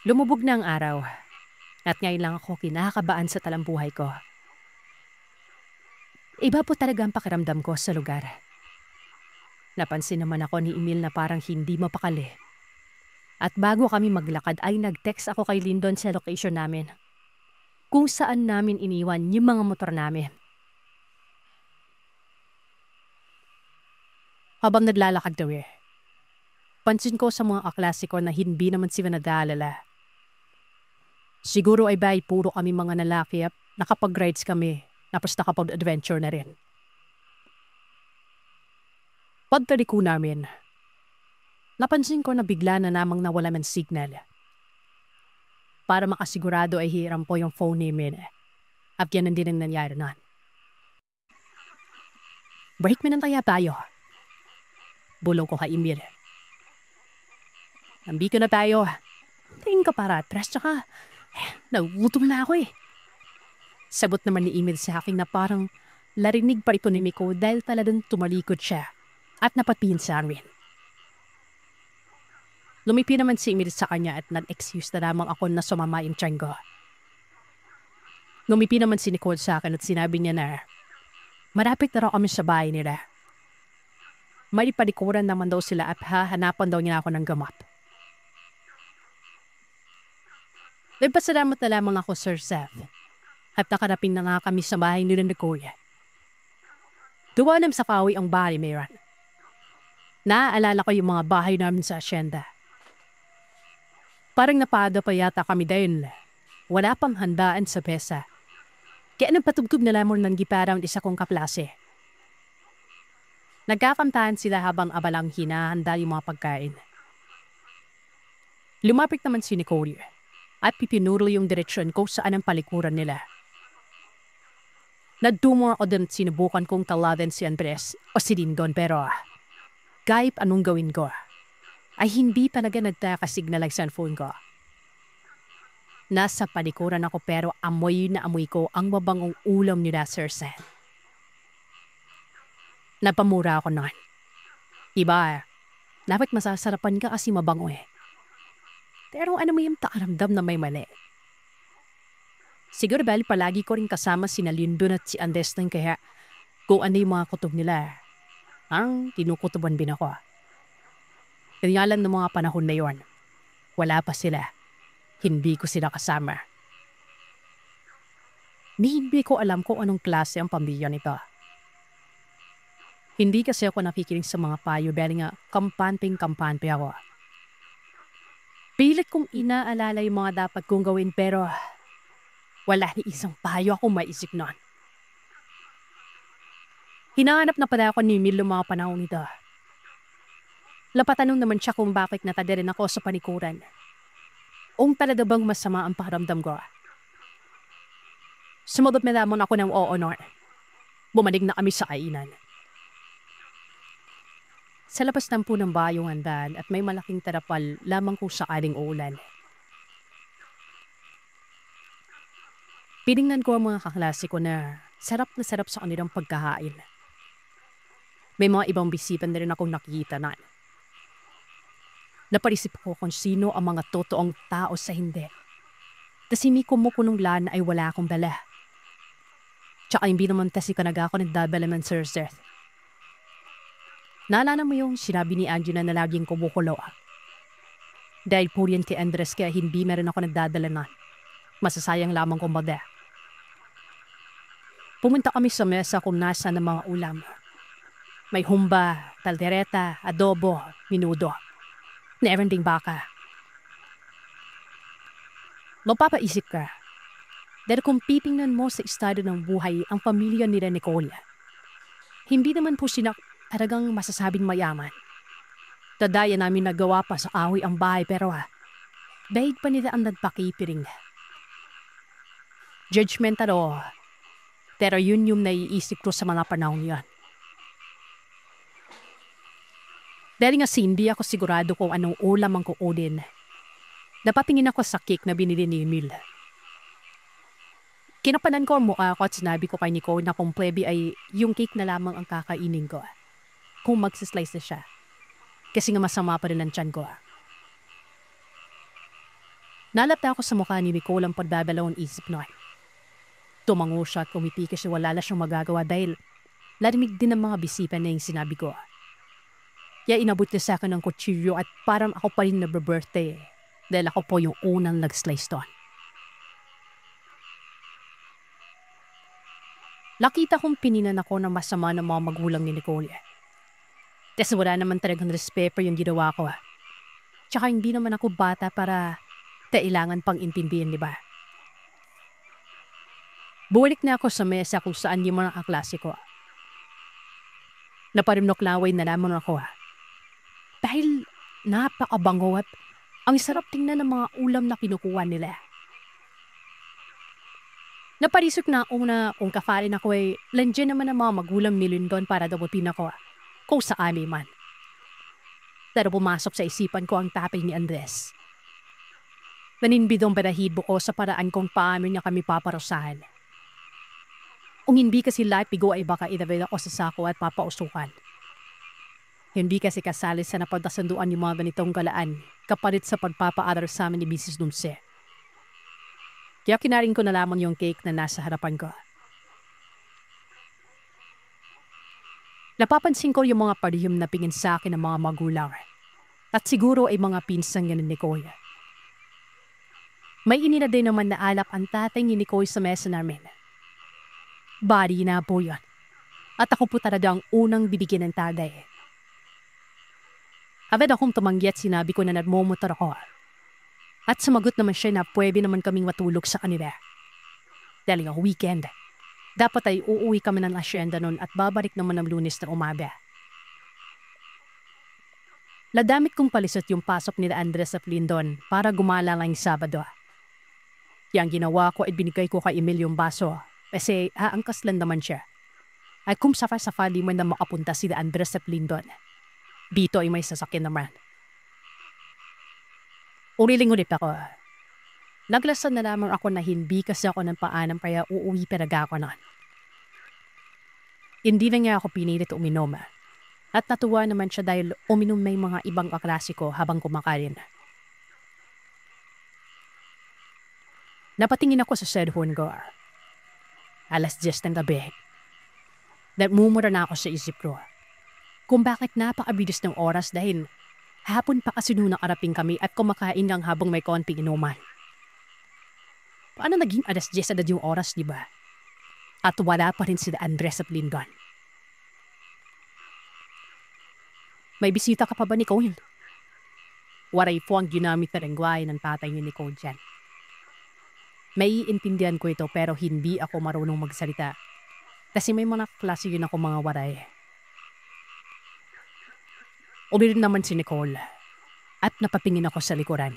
Lumubog na ang araw at ngayon lang ako kinakabaan sa talambuhay ko. Iba po talaga ang pakiramdam ko sa lugar. Napansin naman ako ni Emil na parang hindi mapakali. At bago kami maglakad ay nag-text ako kay Lyndon sa location namin. Kung saan namin iniwan yung mga motor namin. Habang naglalakad daw pansin ko sa mga kaklase ko na hindi naman sila nag-aalala. Siguro ay bay puro kami mga lalaki at nakapag-rides kami tapos nakapag-adventure na rin. Pagtaliko namin, napansin ko na bigla na namang nawala ng signal. Para makasigurado ay hiram po yung phone namin. At yan din ang nangyari na. Break mo nang kaya tayo. Bulong ko kay Emil. Nambiko na tayo. Tingin ka para atras tsaka nagugutom na ako . Sabot naman ni Emil sa akin na parang larinig pa ito ni Miko dahil talagang tumalikod siya. At napatingin sa amin. Lumipi naman si Emil sa kanya at nag-excuse na lamang ako na sumama yung tiyan ko. Lumipi naman si Nicole sa akin at sinabi niya na marapit na raw kami sa bahay nila. May palikuran naman daw sila at hahanapan daw niya ako ng gamot. Nagpasalamat na lamang ako, Sir Seth. At nakaraping na nga kami sa bahay nila ni Kuya. Duwanam sa kawi ang bahay, Mayran. Naaalala ko yung mga bahay namin sa asyenda. Parang napada pa yata kami dahil wala pang handaan sa pesa. Kaya nagpatugtog na lamang ng gitara ang isa kong kaklase. Nagkakantahan sila habang abalang hinahanda yung mga pagkain. Lumapit naman si Nicole at pipinuro yung direksyon kung saan ang palikuran nila. Nadumor ako din at sinubukan kong tawagin si Andres o si Dindon pero kahit anong gawin ko ay hindi talaga nagkakasignal ang cellphone ko. Nasa palikuran ako pero amoy na amoy ko ang mabangong ulam nila Sir Sam. Napamura ako noon. Diba, dapat masasarapan ka kasi mabango eh. Pero ano mo yung takaramdam na may mali? Siguro dahil palagi ko rin kasama si Lindon at si Andres din kaya kung ano yung mga kutob nila, ang tinukutuban din ako. Kaya lang ng mga panahon na yon, wala pa sila. Hindi ko sila kasama. Hindi ko alam kung anong klase ang pamilya nito. Hindi kasi ako nakikinig sa mga payo dahil nga kampante ako. Pilit kong inaalala yung mga dapat kong gawin pero wala ni isang payo ako maisip noon. Hinahanap na pala ako ni Mil mga panahon nito. Lapatanong naman siya kung bakit natadirin ako sa panikuran. Talaga bang masama ang pakiramdam ko? Sumagot na lamang ako ng oo Nor. Bumalik na kami sa kainan. Sa labas ng punong bayong handaan at may malaking tarapal lamang kung sakaling uulan. Piningnan ko ang mga kaklase ko na sarap sa kanilang pagkahain. May mga ibang bisipan na rin akong nakikita na. Naparisip ko kung sino ang mga totoong tao sa hindi. Tasimi ko mo kunong lana ay wala akong dala. Tsaka hindi naman kasi kanaga ako nagdadala ng Sir Seth. Naalala mo yung sinabi ni Angela na laging kumukulo. Dahil po yan kay Andres kaya hindi meron ako nagdadala na. Masasayang lamang kong baga. Pumunta kami sa mesa kung nasa ng mga ulam. May humba, taldereta, adobo, minudo. Meron ding baka. Mapapaisip ka. Dahil kung titingnan mo sa estado ng buhay ang pamilya nila Nicole, hindi naman po sila talagang masasabing mayaman. Tadaya namin nagawa pa sa awi ang bahay pero dahil pa nila ang nagpakipiring. Judgmental o, pero yun yung naiisip ko sa mga panahon yan. Dahil nga hindi ako sigurado kung anong ulam ang kukunin. Napatingin ako sa cake na binili ni Emil. Kinapanan ko ang mukha ko at sinabi ko kay Nicole na kung pwede ay yung cake na lamang ang kakainin ko. Kung magsislice na siya. Kasi nga masama pa rin ang tiyan ko. Nalapta ako sa mukha ni Nicole ang pagbabalawang isip noon. Tumango siya at kumiti kasi wala na siyang magagawa dahil larimig din ng mga bisipan na yung sinabi ko. Kaya inabot niya sa akin ng kutsilyo at parang ako pa rin nabibirthday dahil ako po yung unang nag-slice doon. Nakita kong pininan ako ng masama ng mga magulang ni Nicole. Kasi wala naman talagang respeto yung ginawa ko. Tsaka hindi naman ako bata para kailangan pang intindihin, di ba? Buwalik na ako sa mesa kung saan yung mga kaklase ko. Naparimnoklaway na lamang ako. Dahil napakabango at ang sarap tingnan ng mga ulam na kinukuha nila. Naparisok na ako na kung kafarin ako ay landiyan naman ang mga magulang ni Lindon para dabutin ako kung sakali man. Pero pumasok sa isipan ko ang taping ni Andres. Naninbidong balahibo ko sa paraan kung paano niya kami paparusahan. Kung hindi kasi lahat pigo ay baka idabel ako sa sako at papausukan. Hindi kasi kasali sa napagkasunduan yung mga ganitong galaan kapalit sa pagpapaaral sa amin ni Mrs. Dulce. Kaya kinaring ko na lamang yung cake na nasa harapan ko. Napapansin ko yung mga parihim na pingin sa akin ng mga magulang. At siguro ay mga pinsang yan ni Nicole. May inina din naman na alap ang tatay ni Nicole sa mesa namin. Bari na po yan. At ako po talaga ang unang bibigyan ng tatay. Agad akong tumanggi at sinabi ko na nagmumotor ako. At sumagot naman siya na pwede naman kaming matulog sa kanila. Dahil nga weekend, dapat ay uuwi kami ng asyenda nun at babalik naman ng Lunes na umaga. Nadamit kong palisot yung pasok ni Andres sa Flindon para gumala lang yung Sabado. Yang ginawa ko ay binigay ko kay Emil yung baso kasi aangkas lang naman siya. Ay kung sakali mo na makapunta si Andres sa Flindon, dito ay may sasakyan naman. Uriling ulit ako. Naglasan na lamang ako na hindi kasi ako ng paanan kaya uuwi talaga ako noon. Hindi na niya ako pinilit uminom. At natuwa naman siya dahil uminom may mga ibang kaklase ko habang kumakain. Napatingin ako sa cellphone ko. 10:00 ng gabi. Nagmumura na ako sa isip ko kung bakit napakabilis ng oras dahil hapon pa kasi nung nakaraping kami at kumakain lang habang may konting inuman. Paano naging 10:00 agad yung oras, di ba? At wala pa rin si Andres sa Flindon. May bisita ka pa ba, Nicole? Waray po ang ginamit na lengguwahe ng tatay ni Nicole dyan. May iintindihan ko ito pero hindi ako marunong magsalita. Kasi may mga klase yun ako mga waray. Umirin naman si Nicole at napatingin ako sa likuran.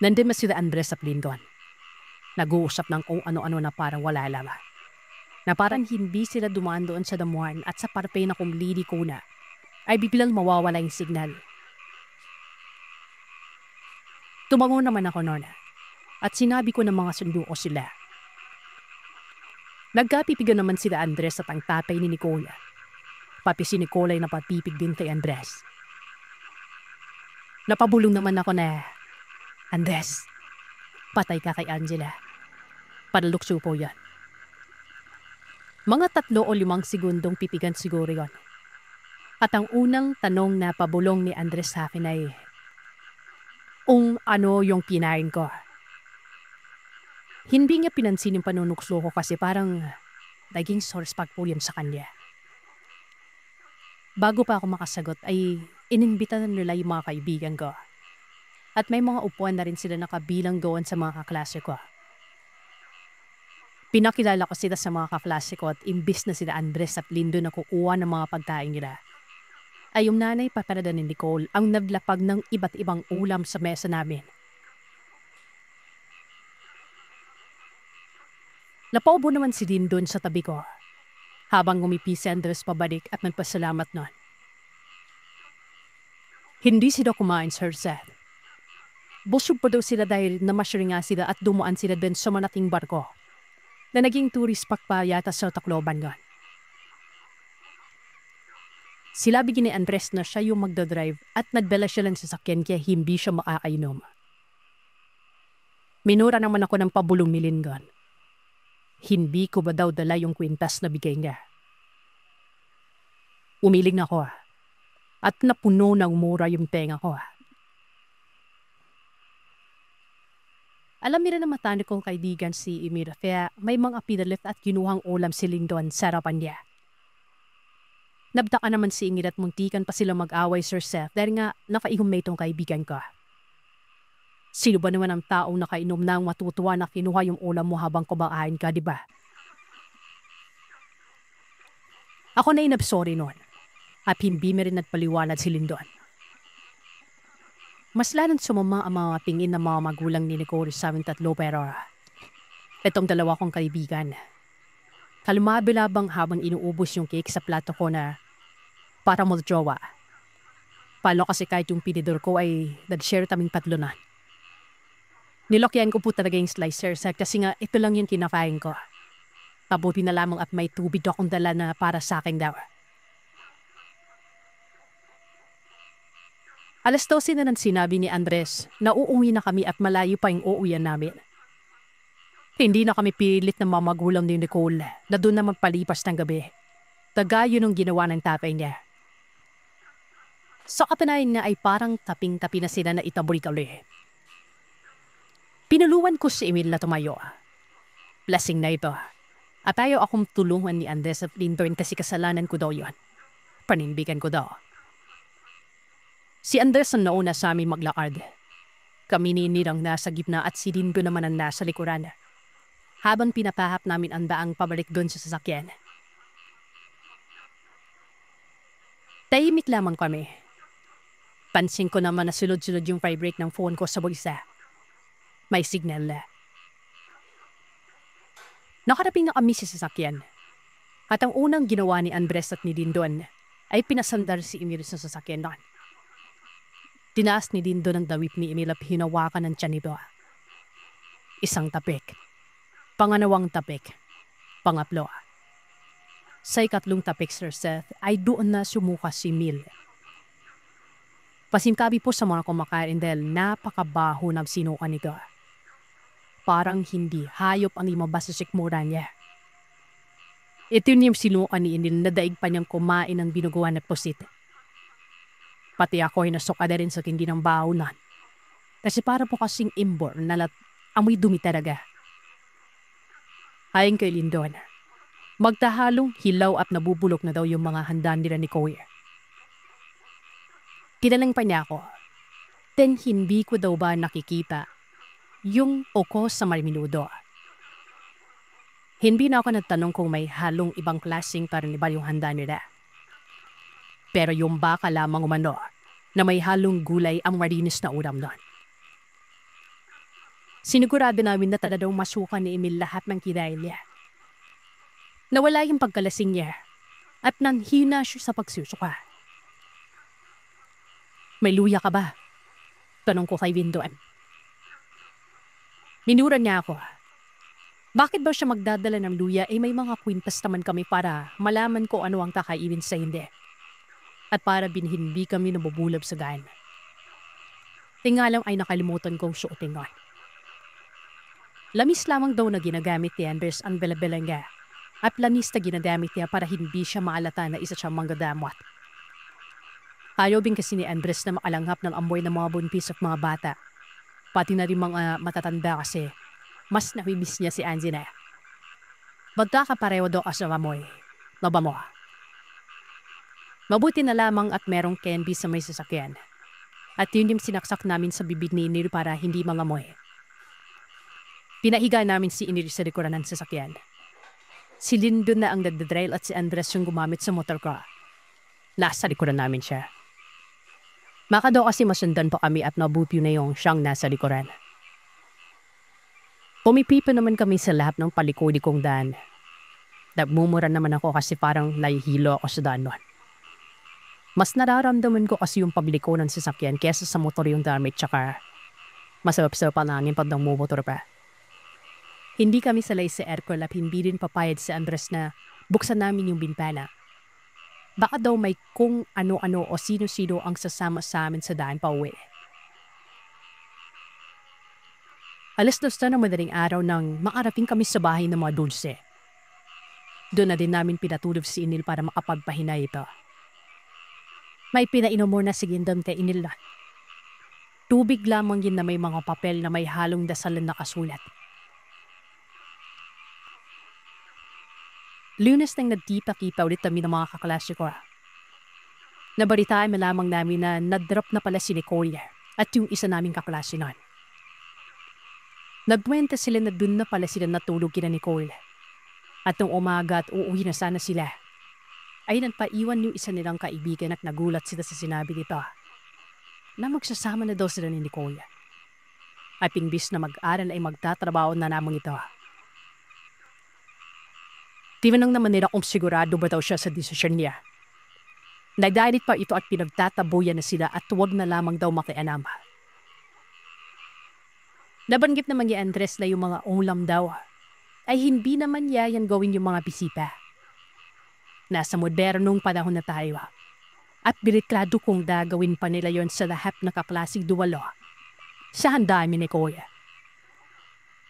Nandun na sila Andres sa Flindon. Nag-uusap ng kung ano-ano na parang wala lang. Na parang hindi sila dumaan doon sa damuhan at sa parpe na kung lili ko na ay biglang mawawala yung signal. Tumango naman ako noon at sinabi ko ng mga sundo ko sila. Nagkapipigan naman sila Andres at ang tatay ni Nicole. Pati si Nicole ay napapipig din kay Andres. Napabulong naman ako na, Andres, patay ka kay Angela. Padalukso po yan. Mga 3 o 5 segundong pipigan siguro yon. At ang unang tanong na pabulong ni Andres sa akin ay, ano yung kinain ko? Hindi niya pinansin yung panunukso ko kasi parang naging source po yun sa kanya. Bago pa ako makasagot ay inimbitahan nila yung mga kaibigan ko. At may mga upuan na rin sila nakabilang doon sa mga kaklase ko. Pinakilala ko sila sa mga kaklase ko at imbis na sila Andres at Lindo na kukuha ng mga pagkain nila, ay yung nanay paparada ni Nicole ang naglapag ng iba't ibang ulam sa mesa namin. Napaubo naman si Lindon sa tabi ko habang ngumipi si Andres pabalik at nagpasalamat nun. Hindi sila kumain, Sir Seth. Busog pa daw sila dahil namasyari nga sila at dumaan sila din sa malaking barko na naging tourist pack pa yata sa Tacloban nun. Sila bigyan ni Andres na siya yung magdadrive at nagdala siya lang sa sakyan kaya hindi siya makakainom. Minura naman ako ng pabulong ni Lingon. Hindi ko ba daw dala yung kwintas na bigay niya? Umiling ako at napuno ng mura yung tenga ko. Alam nila na matani kong kaibigan si Emir kaya may mga pinalit at kinuhang ulam si Lindon sa harapan niya. Nabdaka naman si Ingrid at muntikan pa sila mag-away, Sir Seth, dahil nga nakaihumay itong kaibigan ka. Sino ba naman ang taong nakainom na ang matutuwa na kinuha yung ulam mo habang kumakain ka, di ba? Ako na inabsorry noon at hindi mo rin nagpaliwanag si Lindon. Mas lalong sumama ang mga tingin ng mga magulang ni Nicole sa aming 3 pero itong 2 kong kaibigan. Kalumabilabang habang inuubos yung cake sa plato ko na para mo jowa. Palo kasi kahit yung pinidor ko ay nag-share kaming 3 na. Nilokyan ko po talaga yung slicer kasi nga ito lang yung kinakain ko. Pabuti na lamang at may tubig akong dala na para sa akin daw. 12:00 na nang sinabi ni Andres na uuwi na kami at malayo pa yung uuwian namin. Hindi na kami pilit na mamagulang ni Nicole na doon naman palipas ng gabi. Tagayo nung ginawa ng tatay niya. Sa kapanayan niya ay parang taping-tapi na sila na itaburik ulit. Pinuluan ko si Emil na tumayo. Lasing na ito. At ayaw akong tulungan ni Andres at Lindon kasi kasalanan ko daw yon. Panindigan ko daw. Si Andres ang nauna sa amin maglakad. Kami ni Nirang nasa gitna at si Lindo naman ang nasa likuran. Habang pinapahap namin ang daang pabalik doon sa sasakyan. Tahimik lamang kami. Pansin ko naman na sulod-sulod yung vibrate ng phone ko sa bulsa. May signal na. Nakarating na kami sa sasakyan. At ang unang ginawa ni Andres at ni Dindon ay pinasandar si Emil sa sasakyan doon. Tinaas ni Dindon ang dawip ni Emil at hinawakan ng tiyan nito. Isang tapik. Pangalawang tapik. Pangatlo. Sa ikatlong tapik, Sir Seth, ay doon na sumuka si Emil. Pasimkabi po sa mga kumakain dahil napakabaho ng sinuka nito. Parang hindi hayop ang imabas sa sikmura niya. Ito yung sinuka ni Emil na daig pa niyang kumain ng binuguan at pusit. Pati ako ay nasuka na rin sa tindi ng bahonan. Kasi para po kasing imbor na amoy dumi talaga. Ayon kay Lindon, magtahalong hilaw at nabubulok na daw yung mga handa nila ni Koya. Tinalang pa niya ako. Then hindi ko daw ba nakikita yung oko sa marminudo. Hindi na ako nagtanong kung may halong ibang klaseng karnibal yung handa nila. Pero yung baka lamang umano na may halong gulay ang marinis na ulam doon. Sinigurado namin na talagang masukan ni Emil lahat ng kinain niya. Nawala yung pagkalasing niya at nanhina siya sa pagsusuka. May luya ka ba? Tanong ko kay Dindon. Minura niya ako. Bakit ba siya magdadala ng luya may mga kwintas naman kami para malaman ko ano ang kakainin sa hindi. At para hindi kami nabubulab sa gaan. Tingalang ay nakalimutan kong suotin nun. Lamis lamang daw na ginagamit ni Andres ang bela-belanga at lamis na ginagamit niya para hindi siya maalata na isa siyang manggadamot. Ayaw din kasi ni Andres na makalanghap ng amoy ng mga buntis at mga bata. Pati na rin mga matatanda kasi mas nabibis niya si Angie na. Magkakapareho daw sa amoy. Naba mo. Mabuti na lamang at merong candy sa may sasakyan. At yun yung sinaksak namin sa bibig ni Inir para hindi mangamoy. Pinahiga namin si Inir sa likuran ng sasakyan. Si Lindon na ang nagdadrive at si Andres yung gumamit sa motor ko. Nasa likuran namin siya. Maka daw kasi masundan pa kami at nabuti na yung siyang nasa likuran. Pumipipa naman kami sa lahat ng palikodi kong daan. Nagmumura naman ako kasi parang nahihilo ako sa daan nun. Mas nararamdaman ko kasi yung pagliko ng sasakyan kesa sa motor yung damit tsaka masarap-sarap pa namin pag nagmumotor pa. Hindi kami salay sa aircon at hindi rin papayad si Andres na buksan namin yung bintana. Baka daw may kung ano-ano o sino-sino ang sasama sa amin sa daan pa uwi. Alas 2 na ng madaling araw nang makarating kami sa bahay ng mga dulce. Doon na din namin pinatulog si Inil para makapagpahinay ito. May pinainom muna si Gindam kay Inil na. Tubig lamang yun na may mga papel na may halong dasal na nakasulat. Lunes nang nagtipa-kipa ulit kami ng mga kaklase ko. Nabalitaan malamang namin na nadrop na pala si Nicole at yung isa naming kaklase nun. Nagkwenta sila na dun na pala sila natulog kina Nicole. At nung umaga at uuwi na sana sila, ay nagpaiwan yung isa nilang kaibigan at nagulat sila sa sinabi nito na magsasama na daw sila ni Nicole. At imbis na mag-aral ay magtatrabaho na namang ito. Tinanong naman nila kung sigurado ba daw siya sa desisyon niya. Nagdalit pa ito at pinagtatabuyan na sila at huwag na lamang daw makianam. Nabanggit naman ni Andres na yung mga ulam daw ay hindi naman yan gawin yung mga bisita. Nasa modernong panahon na tayo at biriklado kong gagawin pa nila yon sa lahat na kaklaseng duwalo sa handaan ni Kuya.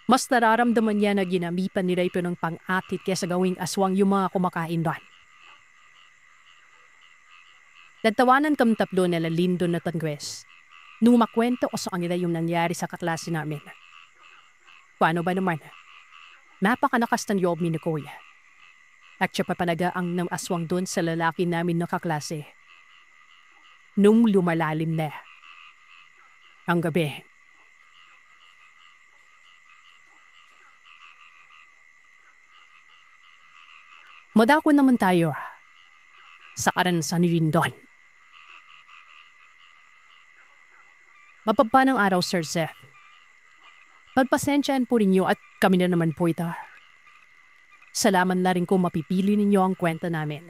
Mas nararamdaman niya na ginamitan nila ito ng pang-atit kaysa gawing aswang yung mga kumakain doon. Nagtawanan kami tatlo nila Lindon at Andres. Nung makwento ko sa kanila yung nangyari sa kaklase namin. Paano ba naman? Napakalakas ng loob ni Kuya. At siya pa panagaang ng aswang doon sa lalaki namin na kaklase. Nung lumalalim na ang gabi. Madako naman tayo sa karanasan ni Lindon. Mapapanang araw, Sir Seth. Pagpasensyaan po ninyo at kami na naman po ito. Salamat na rin kung mapipili ninyo ang kwento namin.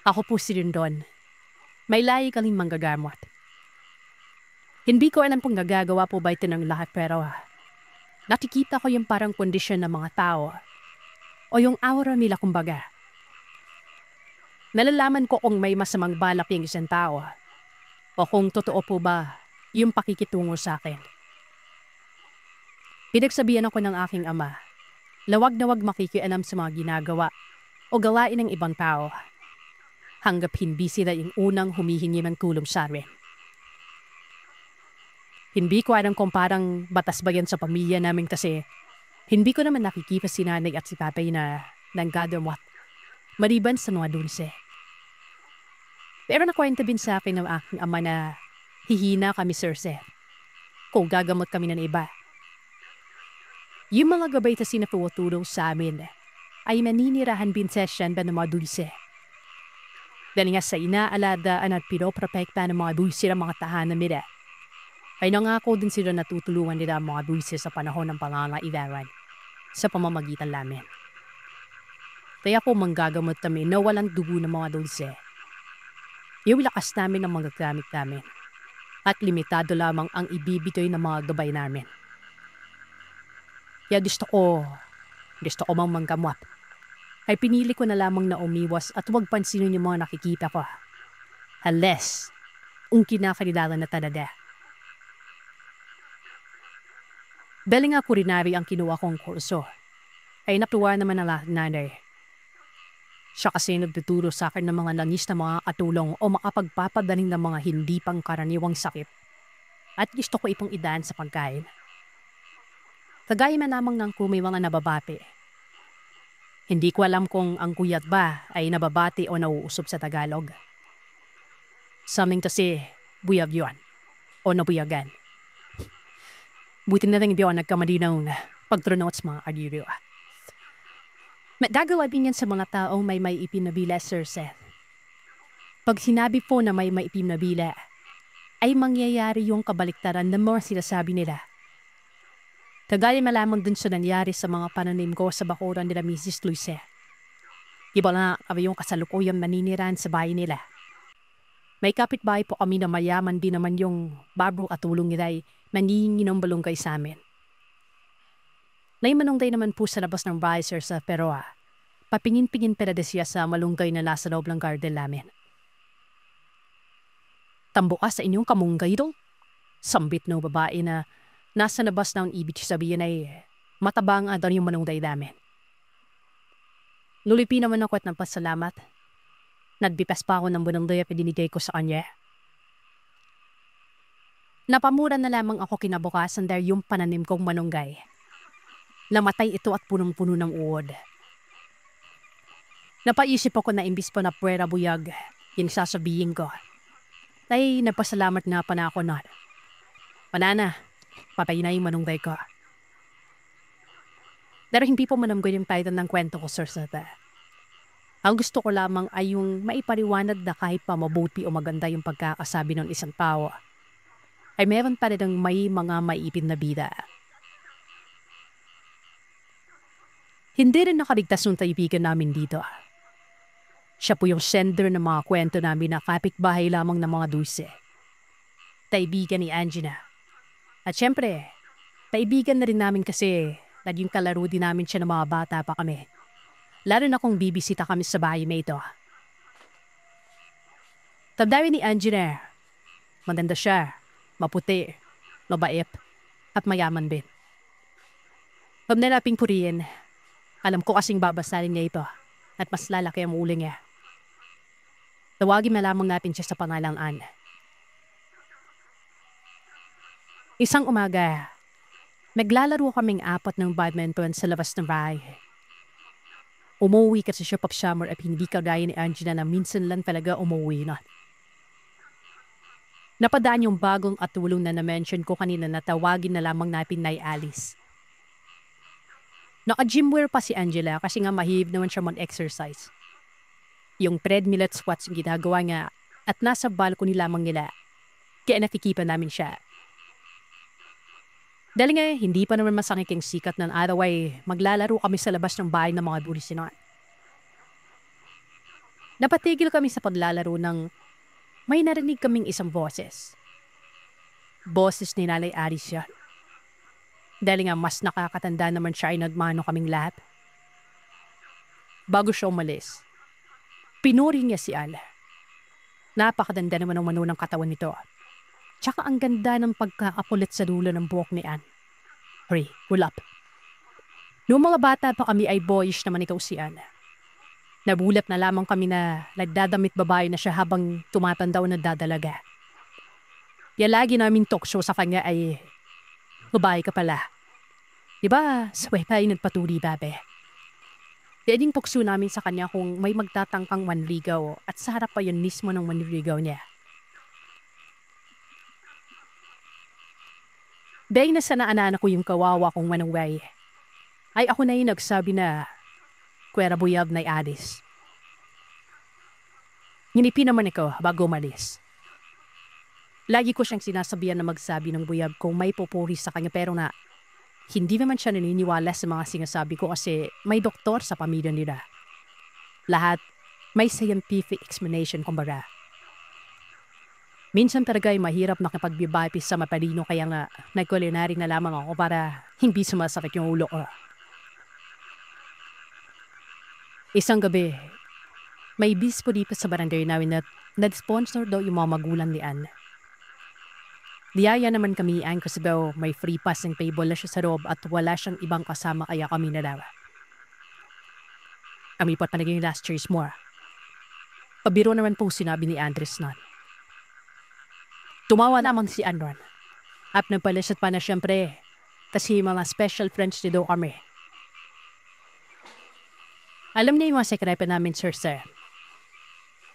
Ako po si Rindon. May lahi kaling manggagamot. Hindi ko alam kung nagagawa po ba ito ng lahat pero nakikita ko yung parang kondisyon ng mga tao o yung aura nila kumbaga. Nalalaman ko kung may masamang balak yung isang tao o kung totoo po ba yung pakikitungo sa akin. Pinagsabihan ako ng aking ama, lawag na wag makikialam sa mga ginagawa o gawain ng ibang tao hanggang hindi sila yung unang humihingi ng tulong sa amin. Hindi ko alam kung parang batas ba yan sa pamilya namin kasi hindi ko naman nakikita si nanay at si tatay na nanggagamot maliban sa mga dulce. Pero nakwento din sa akin ng aking ama na hihina kami, Sir Seth, kung gagamot kami ng iba. Yung mga gabay na sinatulong sa amin ay maninirahan din sa siyan ng mga dulce. Dahil nga sa inaaladaan at pinoprotekta ng mga dulce ng mga tahanan nila, ay nangako din sila natutulungan nila ang mga dulce sa panahon ng pangangailangan sa pamamagitan namin. Kaya po manggagamot kami na walang dugo ng mga dulce. Yung lakas namin ang mga gamit namin at limitado lamang ang ibibigay ng mga gabay namin. Kaya gusto ko mang manggamot. Ay pinili ko na lamang na umiwas at huwag pansinin yung mga nakikita ko. Unless, kinakailangan na talaga. Dahil nga kurinary ang kinuha kong kurso, ay natuwa naman ang lahat nanay. Siya kasi nagtuturo sa akin ng mga langis na mga katulong o makapagpapadaling ng mga hindi pangkaraniwang sakit. At gusto ko ipong idaan sa pagkain. Kagaya man lamang ng kung may mga nababati. Hindi ko alam kung ang kuyat ba ay nababati o nauusop sa Tagalog. Sa amin kasi, buyag yun. O nabuyagan. Buti na lang hindi ako nagkamali ng pagtrunaw sa mga aliryo. Magagawa din yan sa mga taong may ipinabila, Sir Seth. Pag sinabi po na may ipinabila, ay mangyayari yung kabaliktaran na more sinasabi nila. Kagaya malamang dun sa nangyari sa mga pananim ko sa bakuran nila Mrs. Luise. Iba na yung kasalukuyang naninirahan sa bahay nila. May kapitbahay po kami na mayaman din naman yung babro at tulong nila ay nangihingi ng balunggay sa amin. Naimanungday naman po sa labas ng bahay, Sir Seth, pero papingin-pingin pera siya sa malunggay na nasa loob ng garden namin. Tambo ka sa inyong kamunggay daw. Sambit ng babae na nasa labas na ang ibig sabihin ay matabang daw yung manungday namin. Lulipi naman ako at nagpasalamat. Nagbipas pa ako ng manungday at pinigay ko sa kanya. Napamura na lamang ako kinabukasan dahil yung pananim kong manunggay. Namatay ito at punong-puno ng uod. Napaisip ako na imbis pa na puwera buyag, yung sasabihin ko. Ay, nagpasalamat nga pa na ako na. Panana, patay na yung manunggay ko. Pero hindi po manamgoy yung title ng kwento ko, Sir Seth. Ang gusto ko lamang ay yung maipariwanag na kahit pa mabuti o maganda yung pagkakasabi ng isang tao, ay meron pa rin may mga maipin na bida. Hindi rin nakaligtas yung kaibigan namin dito. Siya po yung sender ng mga kwento namin na kapitbahay lamang ng mga dulce. Kaibigan ni Angela. At syempre, kaibigan na rin namin kasi naging kalaro din namin siya ng mga bata pa kami. Lalo na kung bibisita kami sa bahay na ito. Tabdawi ni Angela. Maganda siya, maputi, mabait, at mayaman din. Pag nalaping purihin, alam ko kasing babasahin niya ito at mas lalaki ang ulo niya. Tawagin na lamang natin siya sa pangalang Anne. Isang umaga, naglalaro kaming apat ng badminton sa labas ng bahay. Umuwi kasi siya pag-summer at hindi kagaya ni Angela na minsan lang talaga umuwi na. Napadaan yung bagong at tulong na na-mention ko kanina na tawagin na lamang natin na Alice. Naka-gymwear pa si Angela kasi nga mahilig naman siya mag-exercise. Yung treadmill at squats yung ginagawa niya at nasa balcony lamang nila. Kaya nakikipan namin siya. Dahil nga hindi pa naman masakit yung sikat ng araw ay maglalaro kami sa labas ng bahay ng mga burisinan. Napatigil kami sa paglalaro nang may narinig kaming isang boses. Boses ni Nanay Aris yan. Dahil nga mas nakakatanda naman siya ay nagmano kaming lahat. Bago siya umalis, pinuri niya si Al. Napakaganda naman ang mano ng katawan nito. Tsaka ang ganda ng pagkakapulit sa dulo ng buhok ni Ann. Hurry, ulap. Noong mga bata pa kami ay boyish naman ikaw si Ann. Nabulat na lamang kami na nagdadamit babae na siya habang tumatanda o nagdadalaga. Kaya lagi namin talk show sa kanya ay, babae ka pala. Diba, sa wifi nagpatuli babe? Kaya ding pukso namin sa kanya kung may magtatangkang manligaw at sa harap pa yun mismo ng manligaw niya. Dahil na sanaanan ko yung kawawa kong manaway, ay ako na yung nagsabi na kwera buyab na Aris. Nginipi naman ako bago umalis. Lagi ko siyang sinasabihan na magsabi ng buyab kung may pupuri sa kanya pero na hindi naman siya naniniwala sa mga sinasabi ko kasi may doktor sa pamilya nila. Lahat may scientific explanation kumbaga. Minsan talaga ay mahirap nakipagbibapis sa matalino kaya nga nag-culinary na lamang ako para hindi sumasakit yung ulo ko. Isang gabi, may bispo dito sa barangay namin na nag-sponsor daw yung mga magulang ni Ann. Diyaya naman kami Ann kasi daw may free passing table na siya sa loob at wala siyang ibang kasama kaya kami nalawa. Kami pa naging last choice mo. Pabiro naman po sinabi ni Andres nun. Tumawa naman si Ann ron. At nagpalisat pa na siyempre kasi mga special friends ni daw kami. Alam niya yung mga sekreto namin, sir.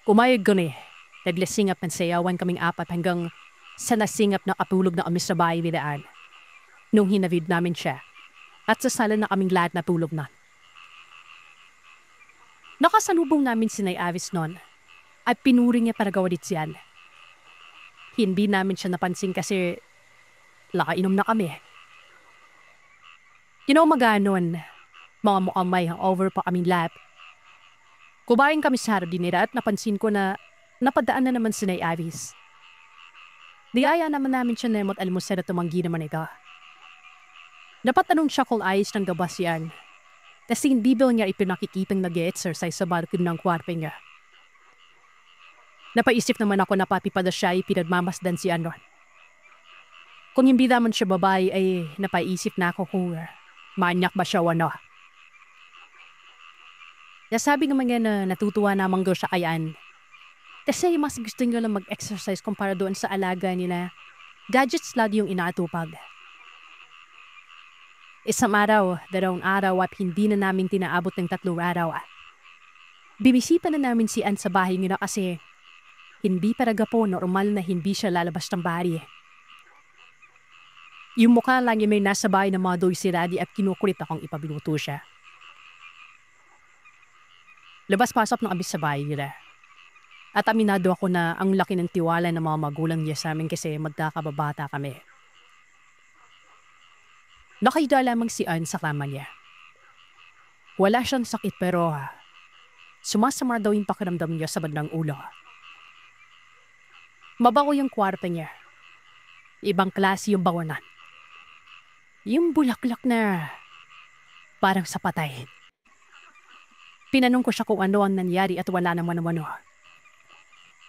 Kumayag ko ni. Naglasingap ng sayawan kaming apat hanggang sa nasingap na katulog na kami sa bahay ni Ann. Nung hinavid namin siya at sa sala na kaming lahat natulog na. Nakasalubong namin si Nay Avis noon at pinuri niya para gawadit si Ann. Hindi namin siya napansin kasi lakainom na kami. Maganon, mga mukhang may hangover pa kaming lahat. Kumain kami sa hardinera at napansin ko na napadaan na naman si Nay Avis. Diaya naman namin siya nemot almusal at tumanggi naman ito. Napatanong siya kung ayos ng gabas yan. Kasi hindi ba niya ipinakikitang nag-exercise sa balcony ng kwarto niya. Napaisip naman ako na papipada siya ay pinagmamasdan si Ann. Kung hindi naman siya babae ay napaisip na ako kung manyak ba siya o ano. Nasabi naman niya na natutuwa namang daw siya kay Ann. Kasi mas gusto nyo lang mag-exercise kumpara doon sa alaga nila. Gadgets lagi yung inaatupag. Isang araw, dalawang araw at hindi na namin tinaabot ng 3 araw. Bibisita na namin si Ann sa bahay nila kasi hindi talaga po normal na hindi siya lalabas ng bahay. Yung mukha lang yung may nasa bahay ng mga doy si Raddy at kinukulit akong ipabiluto siya. Labas-pasok ng abis sa bahay nila. At aminado ako na ang laki ng tiwala ng mga magulang niya sa amin kasi magkakababata kami. Nakaida lamang si Ann sa kama niya. Wala siyang sakit pero sumasama daw yung pakiramdam niya sa bandang ulo. Mabango yung kwarto niya. Ibang klase yung bangunan. Yung bulaklak na parang sa patay. Pinanong ko siya kung ano ang nangyari at wala naman ano.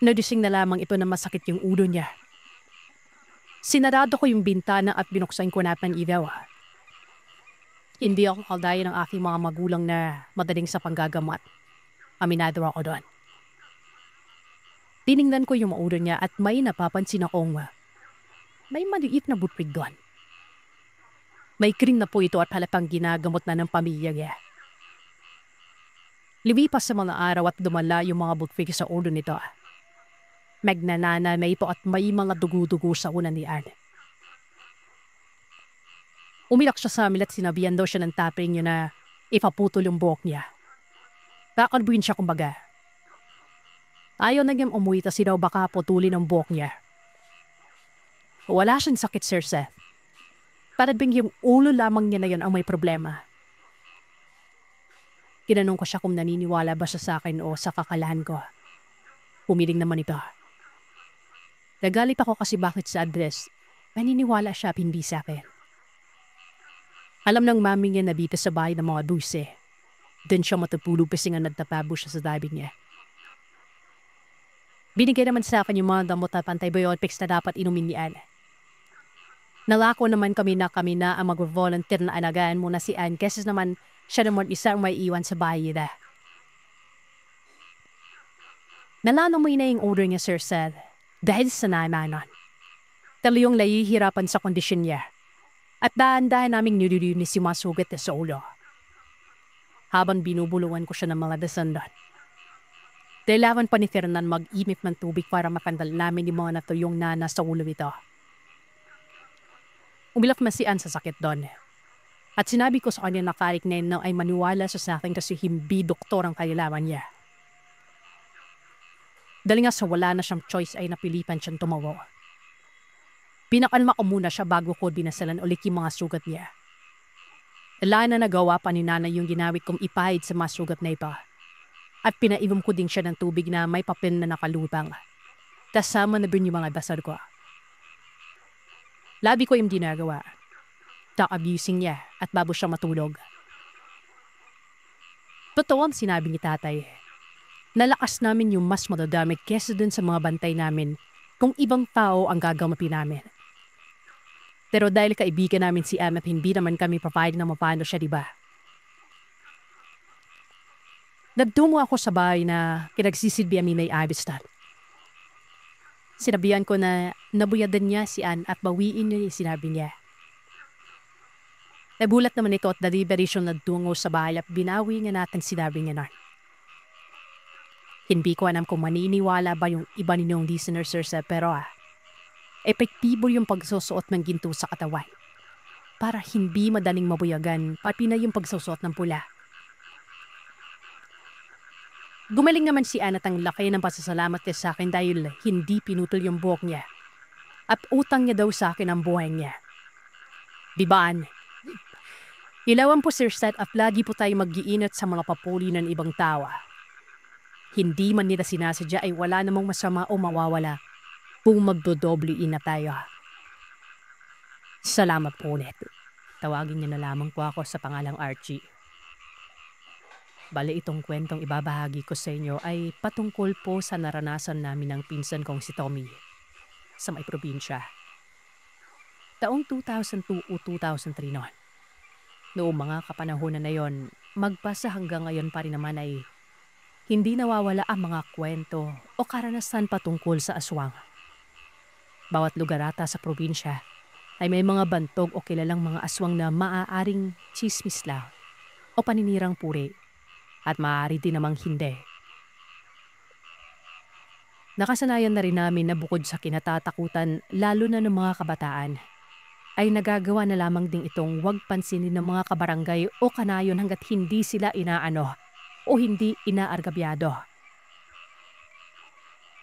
Nadising na lamang ito na masakit yung ulo niya. Sinarado ko yung bintana at binuksan ko na ng ilaw. Hindi ako kaldaya ng aking mga magulang na madaling sa panggagamat. Aminado ako doon. Tiningnan ko yung ulo niya at may napapansin akong may maliit na butrig doon. May cream na po ito at halatang ginagamot na ng pamilya niya. Lumipas sa mga araw at dumala yung mga butrig sa ulo nito. Magnanana na ito at may mga dugo-dugo sa unan ni Ann. Umiyak siya sa amin at sinabihan daw siya ng taping niya na ipaputol yung buhok niya. Kakalbuin siya kumbaga. Ayaw na niyang umuwi kasi daw baka putulin ang buhok niya. Wala siyang sakit, Sir Seth. Para bing yung ulo lamang niya na yun ang may problema. Tinanong ko siya kung naniniwala ba siya sa akin o sa kakalahan ko. Pumiling naman ito. Nagalit ako kasi bakit sa address, naniniwala siya hindi sa akin. Alam ng mami niya na dito sa bahay ng mga dulce. Doon siya matutulog kasi nga nagtatabo siya sa dabi niya. Binigay naman sa akin yung mga damot at antibiotics na dapat inumin ni Anne. Nalako naman kami na ang mag-volunteer na alagaan muna si Anne kasi naman siya naman isang may iwan sa bahay nila. Nalalamoy na yung order niya, Sir Seth, dahil sa nananon. Taliyong nahihirapan sa kondisyon niya at daan-daan naming nililinis yung mga sugat sa ulo. Habang binubuluan ko siya ng mga dasandan. Kailangan pa ni Fernan mag-imip ng tubig para makandal namin yung mga natuyong nana sa ulo ito. Umilap na si Anne sa sakit doon. At sinabi ko sa kanya na kahit na ay maniwala sa akin kasi hindi doktor ang kailangan niya. Dahil nga sa wala na siyang choice ay napilitan siyang tumawa. Pinakalma ko muna siya bago ko dinasalan ulit yung mga sugat niya. Wala na nagawa pa ni nanay yung ginawit kong ipahid sa mga sugat na ito. At pinaivom ko din siya ng tubig na may papel na nakalutang. Kasama na din yung mga dasal ko. Labi ko yung ginagawa. Abusing niya at bago siya matulog. Totoo ang sinabi ni tatay. Nalakas namin yung mas madadamit kesa dun sa mga bantay namin kung ibang tao ang gagamapin namin. Pero dahil kaibigan namin si Em at hindi naman kami papayag na mapano siya, diba? Nagtungo ako sa bahay na kinagsisilbihan ni May Abistan. Sinabihan ko na nabuyadan niya si Anne at bawiin niya yung sinabi niya. Nabulat naman ito at delivery siyang nagtungo sa bahay at binawi niya natin sinabi niya na. Hindi ko alam kung maniniwala ba yung iba ninyong listeners, Sir Seth, pero epektibo yung pagsusuot ng ginto sa katawan. Para hindi madaling mabuyagan, pati na yung pagsusuot ng pula. Gumaling naman si Anne at ang laki ng pasasalamat niya sa akin dahil hindi pinutol yung buhok niya. At utang niya daw sa akin ang buhay niya. Diba, Anne? Ilawan po, Sir Seth, at lagi po tayo mag-iinat sa mga papuli ng ibang tao. Hindi man nila sinasadya ay wala namang masama o mawawala kung magdodoble ina tayo. Salamat po ulit. Tawagin niya na lamang po ako sa pangalang Archie. Bale, itong kwentong ibabahagi ko sa inyo ay patungkol po sa naranasan namin ng pinsan kong si Tommy sa may probinsya. Taong 2002 o 2003 noon. Noong mga kapanahonan na yon, magpasa hanggang ngayon pa rin naman ay hindi nawawala ang mga kwento o karanasan patungkol sa aswang. Bawat lugar ata sa probinsya ay may mga bantog o kilalang mga aswang na maaaring chismis lang o paninirang puri at maaari din namang hindi. Nakasanayan na rin namin na bukod sa kinatatakutan lalo na ng mga kabataan, ay nagagawa na lamang ding itong huwag pansinin ng mga kabarangay o kanayon hanggat hindi sila inaano o hindi inaargabyado.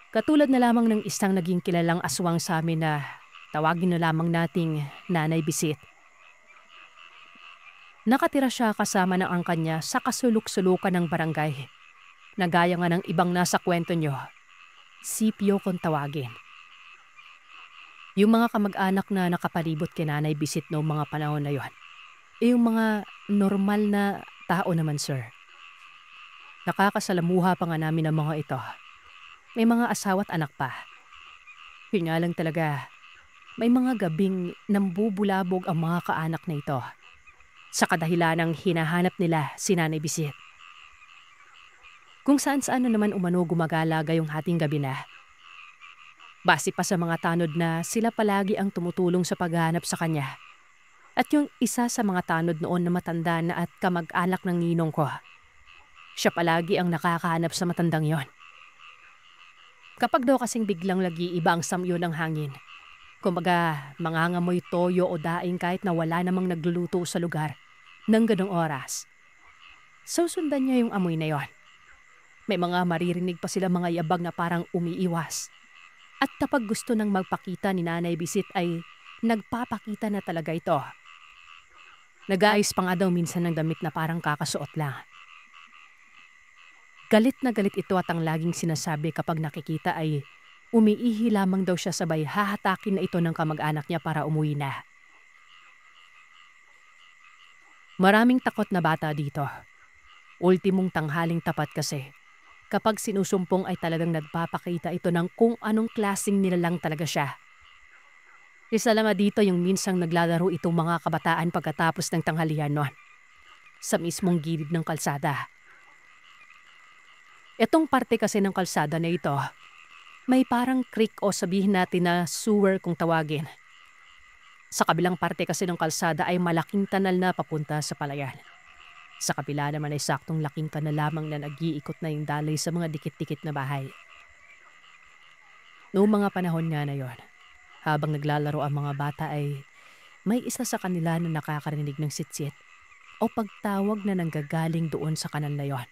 Katulad na lamang ng isang naging kilalang aswang sa amin na tawagin na lamang nating Nanay Bisit. Nakatira siya kasama ng angkan niya sa kasulok-sulukan ng barangay. Nagaya nga ng ibang nasa kwento nyo, Sipyo kung tawagin. Yung mga kamag-anak na nakapalibot kay Nanay Bisit noong mga panahon na yon, yung mga normal na tao naman, sir. Nakakasalamuha pa nga namin ang mga ito. May mga asawa at anak pa. Yun nga lang talaga, may mga gabing nambubulabog ang mga kaanak na ito sa kadahilanang hinahanap nila si Nanay Bisit. Kung saan-saan na naman umano gumagalaga yung hating gabi na. Base pa sa mga tanod na sila palagi ang tumutulong sa paghahanap sa kanya. At yung isa sa mga tanod noon na matanda na at kamag-anak ng ninong ko, siya palagi ang nakakahanap sa matandang yon. Kapag daw kasing biglang lagi iba ang samyo ng hangin, kumbaga mangangamoy toyo o daing kahit na wala namang nagluluto sa lugar ng ganong oras, susundan niya yung amoy na yon. May mga maririnig pa sila mga yabag na parang umiiwas. At kapag gusto nang magpakita ni Nanay Bisit ay nagpapakita na talaga ito. Nag-aayos pa nga daw minsan ng damit na parang kakasuot lang. Galit na galit ito at ang laging sinasabi kapag nakikita ay umiihi lamang daw siya sabay hahatakin na ito ng kamag-anak niya para umuwi na. Maraming takot na bata dito. Ultimong tanghaling tapat kasi. Kapag sinusumpong ay talagang nagpapakita ito ng kung anong klaseng nilalang talaga siya. Isa lang dito yung minsang naglalaro itong mga kabataan pagkatapos ng tanghalian noon. Sa mismong gilid ng kalsada. Itong parte kasi ng kalsada na ito, may parang creek o sabihin natin na sewer kung tawagin. Sa kabilang parte kasi ng kalsada ay malaking tanal na papunta sa palayan. Sa kabila naman ay saktong laking kanal lamang na nag-iikot na yung dalay sa mga dikit-dikit na bahay. Noong mga panahon nga na yon, habang naglalaro ang mga bata ay may isa sa kanila na nakakarinig ng sitsit o pagtawag na nanggagaling doon sa kanal na yon.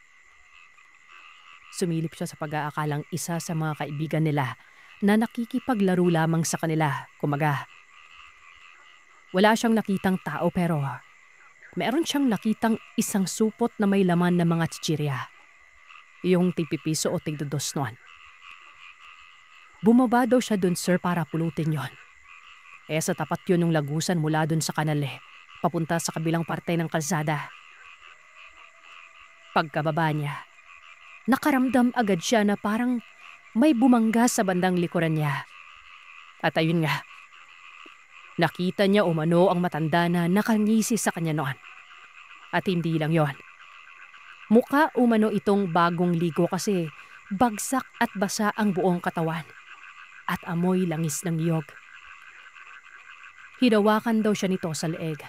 Sumilip siya sa pag-aakalang isa sa mga kaibigan nila na nakikipaglaro lamang sa kanila, kumaga. Wala siyang nakitang tao pero meron siyang nakitang isang supot na may laman ng mga chichirya. Yung tipipiso o tigdodos noon. Bumaba daw siya dun sir para pulutin yon. Sa tapat yun ng lagusan mula dun sa kanal papunta sa kabilang parte ng kalsada. Pagkababa niya, nakaramdam agad siya na parang may bumangga sa bandang likuran niya. At ayun nga, nakita niya umano ang matanda na nakangisi sa kanya noon. At hindi lang yon. Mukha umano itong bagong ligo kasi bagsak at basa ang buong katawan. At amoy langis ng niyog. Hinawakan daw siya nito sa leeg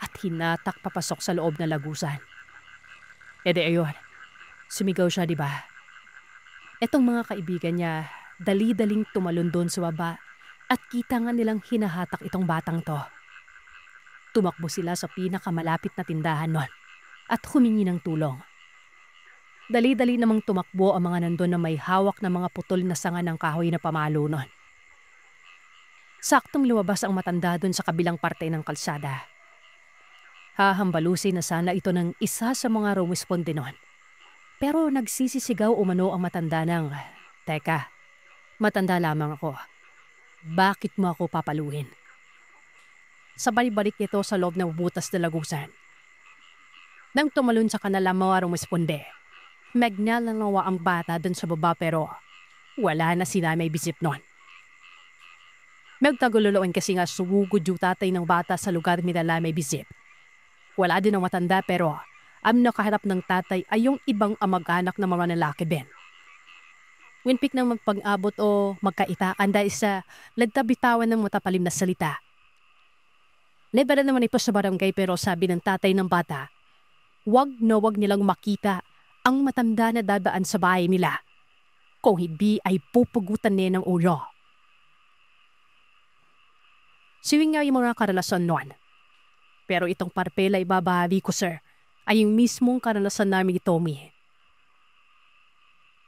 at hinatak papasok sa loob na lagusan. Ayun, sumigaw siya, di ba? Etong mga kaibigan niya, dali-daling tumalon doon sa baba at kita nga nilang hinahatak itong batang to. Tumakbo sila sa pinakamalapit na tindahan nun at humingi ng tulong. Dali-dali namang tumakbo ang mga nandun na may hawak na mga putol na sanga ng kahoy na pamalo nun. Saktong lumabas ang matanda doon sa kabilang parte ng kalsada. Hahambalusin na sana ito ng isa sa mga rumisponde nun. Pero nagsisisigaw umano ang matanda ng, "Teka, matanda lamang ako. Bakit mo ako papaluhin?" Sabay-balik ito sa loob ng butas na lagusan. Nang tumalon sa kanila mga rumisponde, magnalalawa ang bata dun sa baba pero wala na sila may bisip nun. Magtagululoan kasi nga sumugod yung tatay ng bata sa lugar nila may bisip. Wala din ang matanda pero ang nakaharap ng tatay ay yung ibang amag-anak na mga lalaki din. Winpik nang magpag-abot o magkaitakan dahil sa nagtabitawan ng matapalim na salita. Lebara naman ito sa barangay pero sabi ng tatay ng bata, wag nilang makita ang matanda na dadaan sa bahay nila. Kung hindi ay pupugutan niya ng ulo. Siwing nga yung mga karanasan noon. Pero itong parpela ibabahagi ko sir ay yung mismong karanasan namin ni Tommy.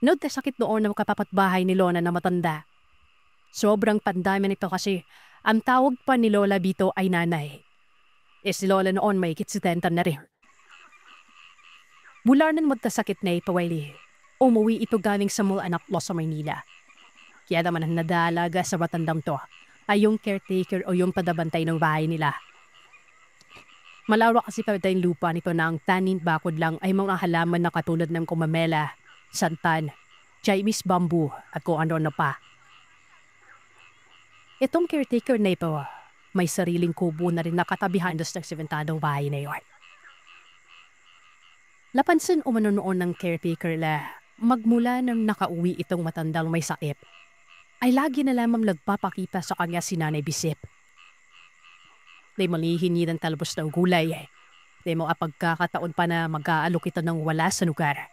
Nood na sakit noon na makapapatbahay ni Lola na matanda. Sobrang pandami nito kasi ang tawag pa ni Lola Bito ay nanay. Si Lola noon may 70 na rin. Mula nang magkasakit na ipawali, umuwi ito galing sa mga anak lo sa Maynila. Kaya naman ang nadalaga sa matandang to ay yung caretaker o yung padabantay ng bahay nila. Malawak kasi pa yung lupa nito na ang tanin bakod lang ay mga halaman na katulad ng kumamela, santan, Chinese bamboo at kung ano na pa. Itong caretaker na ito, may sariling kubo na rin nakatabihan dos ng sementadong bahay na yun. Napansin umano noon ng caretaker na magmula nang nakauwi itong matandang may sakit, ay lagi na lamang nagpapakita sa kanya si Nanay Bisip. Di malihin niya ng talbos ng gulay. Di mo pagkakataon pa na mag-aalok ito ng wala sa lugar.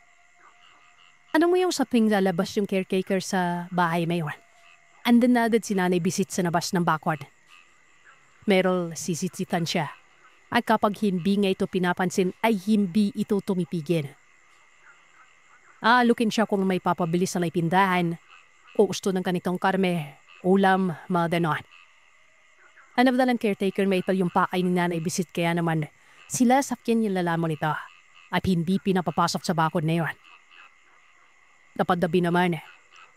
Ano mo yung saping lalabas yung caretaker sa bahay mayon? Andan na agad si Nanay Bisit sa nabas ng backward. Meron sisitsitan siya. At kapag hindi nga ito pinapansin ay hindi ito tumipigil. Aalukin siya kung may papabili sa tindahan. o gusto ng kanitong karme, ulam, mga ganon. Hanap na ng caretaker may ito yung pakay ni Nanay Bisit kaya naman sila sakyan yung lalamon nito at hindi pinapapasok sa bakod na yun. Kapag gabi naman,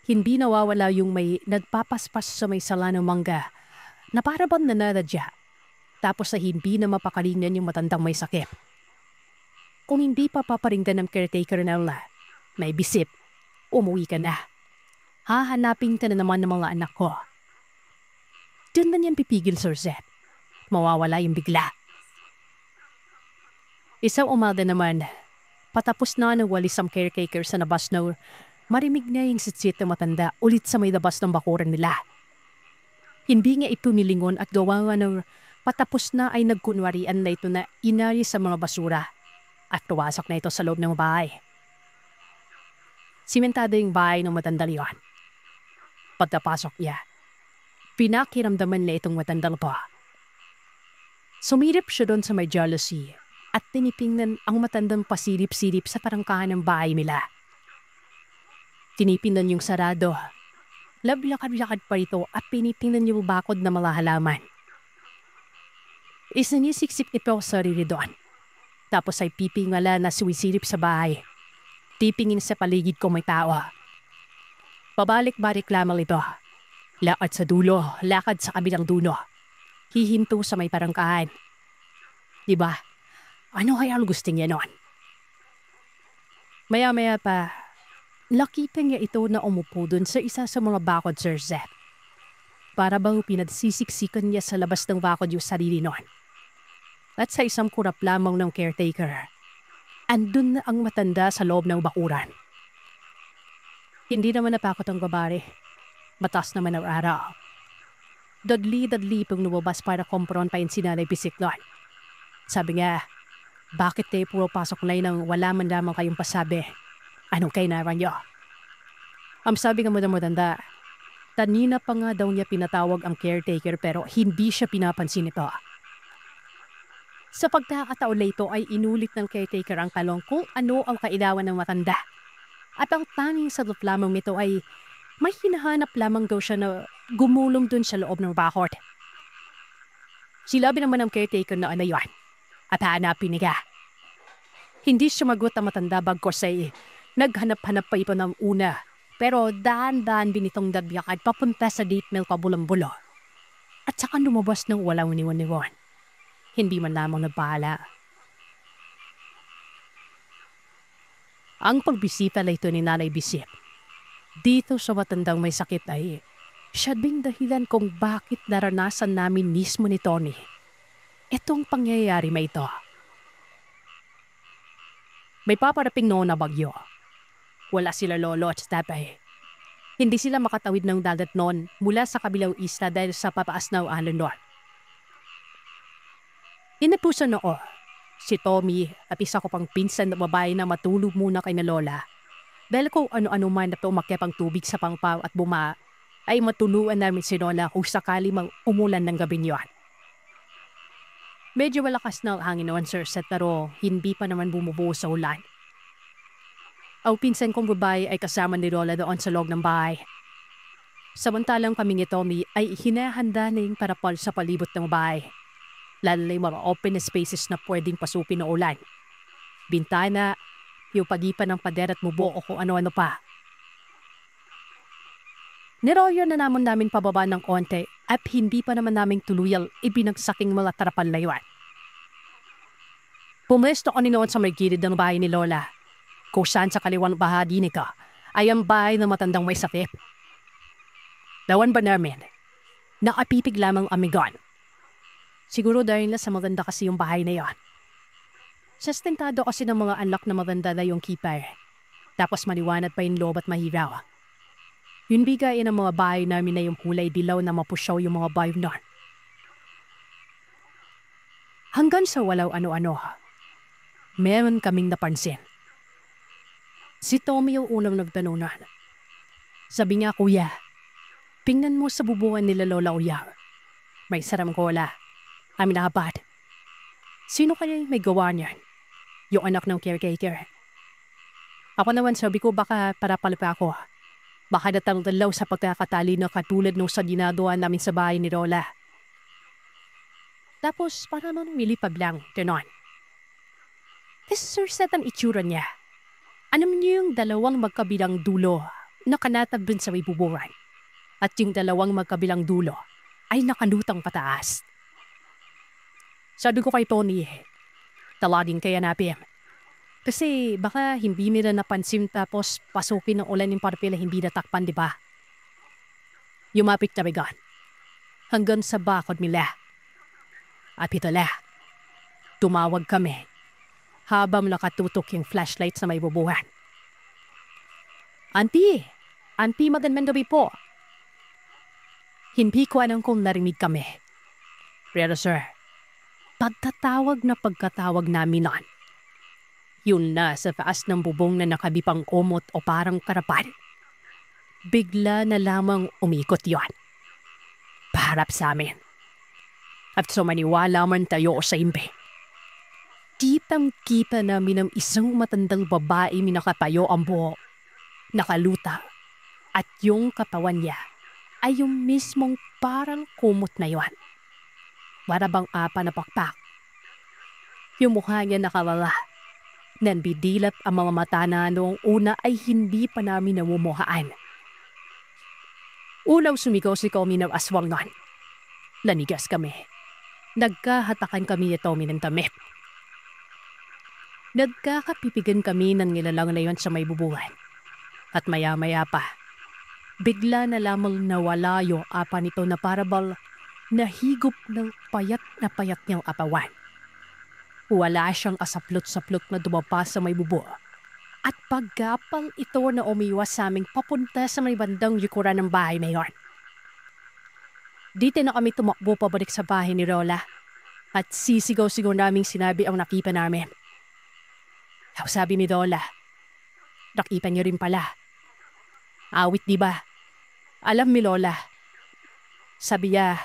hindi nawawala yung may nagpapaspas sa may sala ng mangga na para bang nananadya tapos sa hindi na mapakalingan yung matandang may sakit. Kung hindi pa paparinggan ng caretaker na may bisip, umuwi ka na. Hahanapin ka na naman ng mga anak ko. Diyan na niyan pipigil, Sir Zed. Mawawala yung bigla. Isang umaga naman, patapos na walis ang caretaker sa labas na marimig na yung sitsit na matanda ulit sa may labas ng bakuran nila. Hindi nga ito nilingon at gawa nga ng patapos na ay nagkunwarian na ito na inari sa mga basura at tuwasak na ito sa loob ng bahay. Simentado yung bahay ng matanda liyon. Pagkapasok niya, pinakiramdaman na itong matandang pa. Sumirip siya doon sa may jealousy at tinipingnan ang matandang pasilip-silip sa parangkahan ng bahay nila. Tinipingnan yung sarado. Lablakad-lakad pa ito at pinitingnan yung bakod na mga halaman. Isinisiksik ito sa sarili doon. Tapos ay pipingala na suwisilip sa bahay. Tipingin sa paligid kung may tao. Pabalik-balik lamang ito. Lakad sa dulo, lakad sa kabilang dulo. Hihinto sa may parangkahan. Diba? Ano kaya ang gusto niya noon? Maya-maya pa, nakita niya ito na umupo dun sa isa sa mga bakod, Sir Zed. Para bang pinagsisiksikan niya sa labas ng bakod yung sarili noon. At sa isang kurap lamang ng caretaker, andun na ang matanda sa loob ng bakuran. Hindi naman napakot ang babae. Matas naman ang araw. Dadli-dadli pong lumabas para komprontahin si Nanay Bisiklon. Sabi nga, bakit tayo puro pasok na nang wala man lamang kayong pasabi? Anong kainaran niyo? Ang sabi nga mo na matanda, kanina pa nga daw niya pinatawag ang caretaker pero hindi siya pinapansin ito. Sa pagkakataon na ito ay inulit ng caretaker ang talong kung ano ang kailangan ng matanda. At ang tanging sagot lamang nito ay may hinahanap lamang daw siya na gumulong dun sa loob ng bakod. Silabi naman ng caretaker na ano yun at hahanapin niya. Hindi sumagot ang matanda bagkos ay naghanap-hanap pa ito ng una pero dahan-dahan binitong dagbiyakad papunta sa date mill pabulang-bulo at saka lumabas ng walang niwan-niwan. Hindi man lamang nagpahala. Ang pagbisita na ito ni Nanay Bisip dito sa matandang may sakit ay siya ding dahilan kung bakit naranasan namin mismo ni Tony itong pangyayari may ito. May paparaping noon na bagyo. Wala sila lolo at tatay. Hindi sila makatawid ng dagat noon mula sa kabilang isla dahil sa papaas na alon doon. Inapusan noo si Tommy at isa ko pang pinsan na babae na matulog muna kay na lola. Dahil kung ano-ano man na umakyat ang tubig sa pangpaw at buma, ay matuluan namin si Lola kung sakali mang umulan ng gabi niyon. Medyo malakas na ang hangin noon, Sir Seth, pero hindi pa naman bumubuo sa ulan. Ang pinsan kong babae ay kasama ni Lola doon sa loob ng bahay. Samantalang kami ni Tommy ay hinahanda na yung parapal sa palibot ng bahay. Lalo na yung mga open spaces na pwedeng pasupin ng ulan. Bintana, yung pagipan ng pader at mubo o kung ano-ano pa. Niroyo na namin pababa ng konti at hindi pa naman naming tuluyang ibinagsaking mga tarapal na yun. Pumwesto ko noon sa may gilid ng bahay ni Lola, kung saan sa kaliwang bahagi nito ay ang bahay ng matandang may sakit. Dawan ba namin, nakapipig lamang amigon. Siguro dahil na sa maganda kasi yung bahay na yon. Sustentado kasi ng mga anak na maganda na yung keeper. Tapos maliwanag pa yung loob at mahiraw. Yun bigayin ng mga bahay namin na yung kulay dilaw na mapusyaw yung mga bahay nun. Hanggang sa walaw ano-ano, meron kaming napansin. Si Tommy yung unang nagtanunan. Sabi niya, kuya, tingnan mo sa bubuan nila Lola Uyang. May saranggola. Amin nakapad. Sino kaya may gawa niyan? Yung anak ng caretaker. Ako naman sabi ko baka para palpa ako. Baka natangdalaw sa pagkakatali na katulad nung sa ginagawa namin sa bahay ni Lola. Tapos parang lumilipad lang, ganon. Kasi Sir Seth ang itsura niya. Alam niyo yung dalawang magkabilang dulo na kanatabin sa may bubungan. At yung dalawang magkabilang dulo ay nakalutang pataas. Sabi ko kay Tony, talagin kaya natin. Kasi baka hindi nila napansin tapos pasukin ng ulan yung parpila hindi natakpan, di ba? Yumapit kami gan. Hanggang sa bakod nila. At pitala, tumawag kami habang nakatutok yung flashlight sa may bubuhan. Auntie magandang gabi po. Hindi ko alam kung narinig kami. Pero sir, pagkatawag namin noon, yun na sa taas ng bubong na nakabipang kumot o parang karapan. Bigla na lamang umikot yon. Paharap sa amin. At sumaniwala man tayo sa imbe. Kitang-kita namin ang isang matandang babae minakatayo ang buhok, nakaluta, at yung katawan niya ay yung mismong parang kumot na yon. Para bang apa na pakpak. Yung mukha niya nakalala. Nanbidilat ang mga mata na noong una ay hindi pa namin namumuhaan. Unang sumigaw si Tommy ng aswang nun. Nanigas kami. Nagkahatakan kami ni Tommy ng damit. Nagkakapipigan kami ng nilalang na yon sa may bubungan. At maya-maya pa, bigla na lamang nawala yung apa nito na parabal nahigop ng payat niyang apawan. Wala siyang asaplot-saplot na dumapa sa may bubo. At paggapang ito na umiwas sa aming papunta sa may bandang likuran ng bahay na yon. Dito na kami tumakbo pabalik sa bahay ni Lola at sisigaw-sigaw naming sinabi ang nakita namin. Sabi ni Lola, nakita niyo rin pala. Awit di ba? Alam ni Lola. Sabi niya,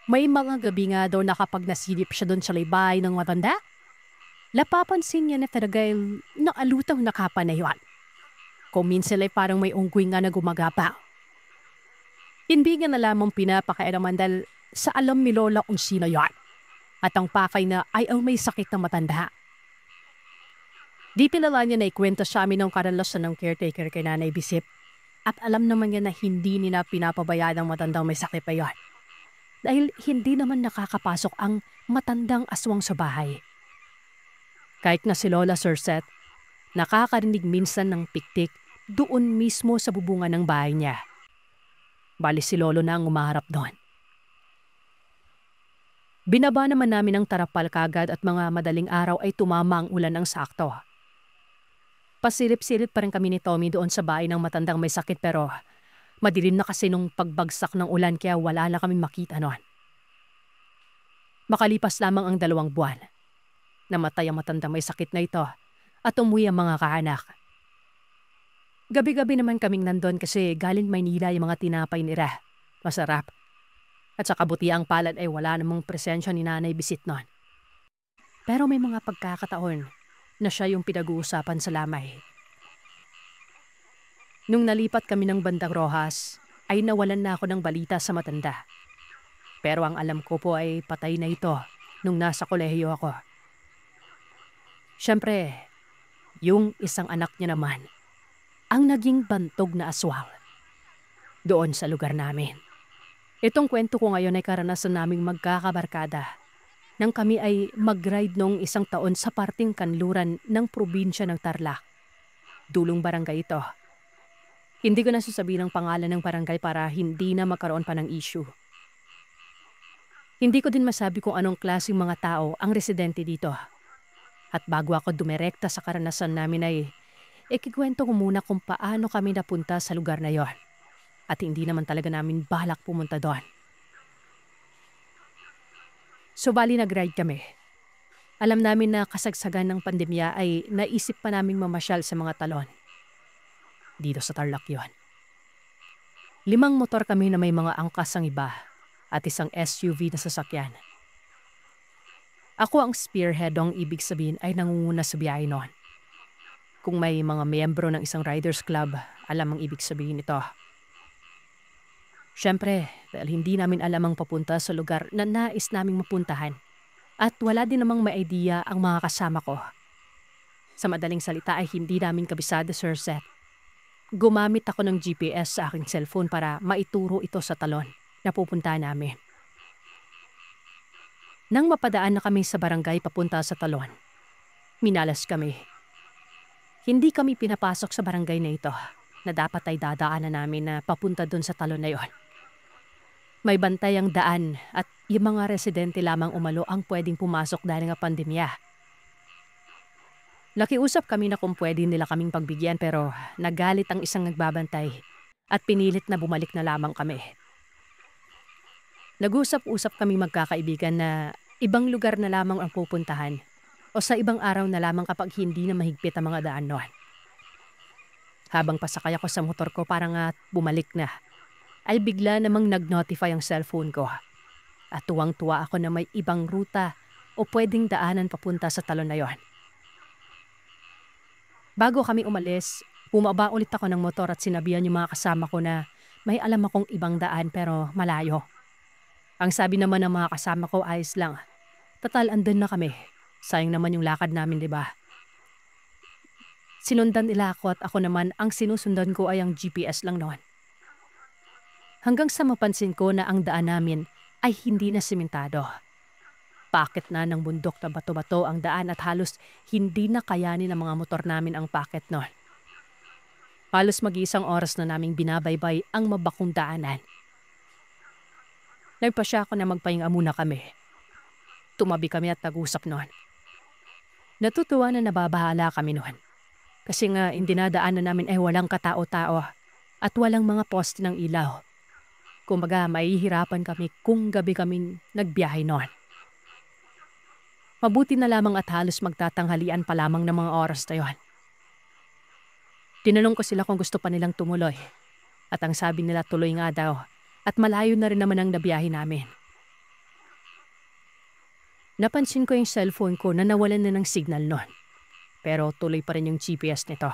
may mga gabi nga daw na kapag nasilip siya doon sa laybay ng matanda, napapansin niya na talaga yung naalutang nakapa na yun. Kung minsan ay parang may unggoy nga na gumagapa. Hindi nga na lamang pinapakailaman dahil sa alam ni Lola kung sino yun. At ang pakay na ay ang may sakit na matanda. Di pinala niya na ikwento sa amin ng karanasan ng caretaker kay Nanay Bisip. At alam naman niya na hindi nila pinapabayaan ang matandang may sakit pa yun. Dahil hindi naman nakakapasok ang matandang aswang sa bahay. Kahit na si Lola Sir Seth, nakakarinig minsan ng piktik doon mismo sa bubungan ng bahay niya. Bali si Lolo na ang umaharap doon. Binaba naman namin ang tarapal kagad at mga madaling araw ay tumama ang ulan ng sakto. Pasilip-silip pa rin kami ni Tommy doon sa bahay ng matandang may sakit pero madilim na kasi nung pagbagsak ng ulan kaya wala na kami makita noon. Makalipas lamang ang 2 buwan. Namatay ang matandang may sakit na ito at umuwi ang mga kaanak. Gabi-gabi naman kaming nandun kasi galing Maynila yung mga tinapay nila. Masarap. At sa kabutiang palad ay wala namang presensya ni Nanay Bisit noon. Pero may mga pagkakataon na siya yung pinag-uusapan sa lamay. Nung nalipat kami ng Bandang Rojas, ay nawalan na ako ng balita sa matanda. Pero ang alam ko po ay patay na ito nung nasa kolehiyo ako. Siyempre, yung isang anak niya naman, ang naging bantog na aswang doon sa lugar namin. Itong kwento ko ngayon ay karanasan naming magkakabarkada nang kami ay mag-ride noong 1 taon sa parting kanluran ng probinsya ng Tarlac. Dulong barangay ito. Hindi ko na sasabihin ang pangalan ng barangay para hindi na magkaroon pa ng issue. Hindi ko din masabi kung anong klaseng mga tao ang residente dito. At bago ako dumirekta sa karanasan namin ay ikikwento ko muna kung paano kami napunta sa lugar na yon. At hindi naman talaga namin balak pumunta doon. So bali nag-ride kami. Alam namin na kasagsagan ng pandemya ay naisip pa naming mamasyal sa mga talon. Dito sa Tarlac yon. 5 motor kami na may mga angkas ang iba at isang SUV na sasakyan. Ako ang spearhead ang ibig sabihin ay nangunguna sa biyahe noon. Kung may mga miyembro ng isang riders club, alam ang ibig sabihin nito. Siyempre, dahil hindi namin alam ang papunta sa lugar na nais naming mapuntahan. At wala din namang may idea ang mga kasama ko. Sa madaling salita ay hindi namin kabisado, Sir Seth. Gumamit ako ng GPS sa aking cellphone para maituro ito sa talon na pupuntahan namin. Nang mapadaan na kami sa barangay papunta sa talon, minalas kami. Hindi kami pinapasok sa barangay na ito na dapat ay dadaanan namin na papunta doon sa talon na yon. May bantay ang daan at yung mga residente lamang umalo ang pwedeng pumasok dahil nga pandemya. Nakiusap kami na kung pwede nila kaming pagbigyan pero nagalit ang isang nagbabantay at pinilit na bumalik na lamang kami. Nag-usap-usap kami magkakaibigan na ibang lugar na lamang ang pupuntahan o sa ibang araw na lamang kapag hindi na mahigpit ang mga daan noon. Habang pasakay ako sa motor ko para nga bumalik na, ay bigla namang nag-notify ang cellphone ko. At tuwang-tuwa ako na may ibang ruta o pwedeng daanan papunta sa talon na yon. Bago kami umalis, bumaba ulit ako ng motor at sinabihan yung mga kasama ko na may alam akong ibang daan pero malayo. Ang sabi naman ng mga kasama ko, ayos lang. Total, andun na kami. Sayang naman yung lakad namin, di ba? Sinundan nila ako at ako naman ang sinusundan ko ay ang GPS lang noon. Hanggang sa mapansin ko na ang daan namin ay hindi na simentado. Pakit na ng bundok na bato-bato ang daan at halos hindi na kayanin ng mga motor namin ang pakit noon. Halos mag-iisang oras na naming binabaybay ang mabakong daanan. Nagpasya ako na magpahinga muna kami. Tumabi kami at nag-usap noon. Natutuwa na nababahala kami noon. Kasi nga dinadaanan namin ay walang katao-tao at walang mga poste ng ilaw. Kumbaga, mahihirapan kami kung gabi kaming nagbiyahe noon. Mabuti na lamang at halos magtatanghalian pa lamang ng mga oras na yon. Tinanong ko sila kung gusto pa nilang tumuloy. At ang sabi nila tuloy nga daw at malayo na rin naman ang nabiyahe namin. Napansin ko yung cellphone ko na nawalan na ng signal noon. Pero tuloy pa rin yung GPS nito.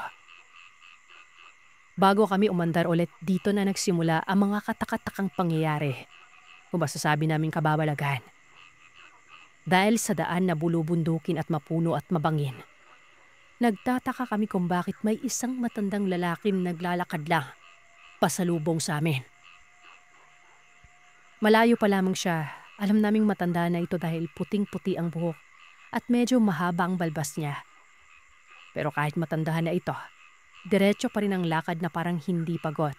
Bago kami umandar ulit, dito na nagsimula ang mga katakatakang pangyayari. Kung masasabi namin kababalagan. Dahil sa daan na bulubundukin at mapuno at mabangin, nagtataka kami kung bakit may isang matandang lalaking naglalakad lang pasalubong sa amin. Malayo pa lamang siya, alam naming matanda na ito dahil puting-puti ang buhok at medyo mahaba ang balbas niya. Pero kahit matandahan na ito, diretso pa rin ang lakad na parang hindi pagod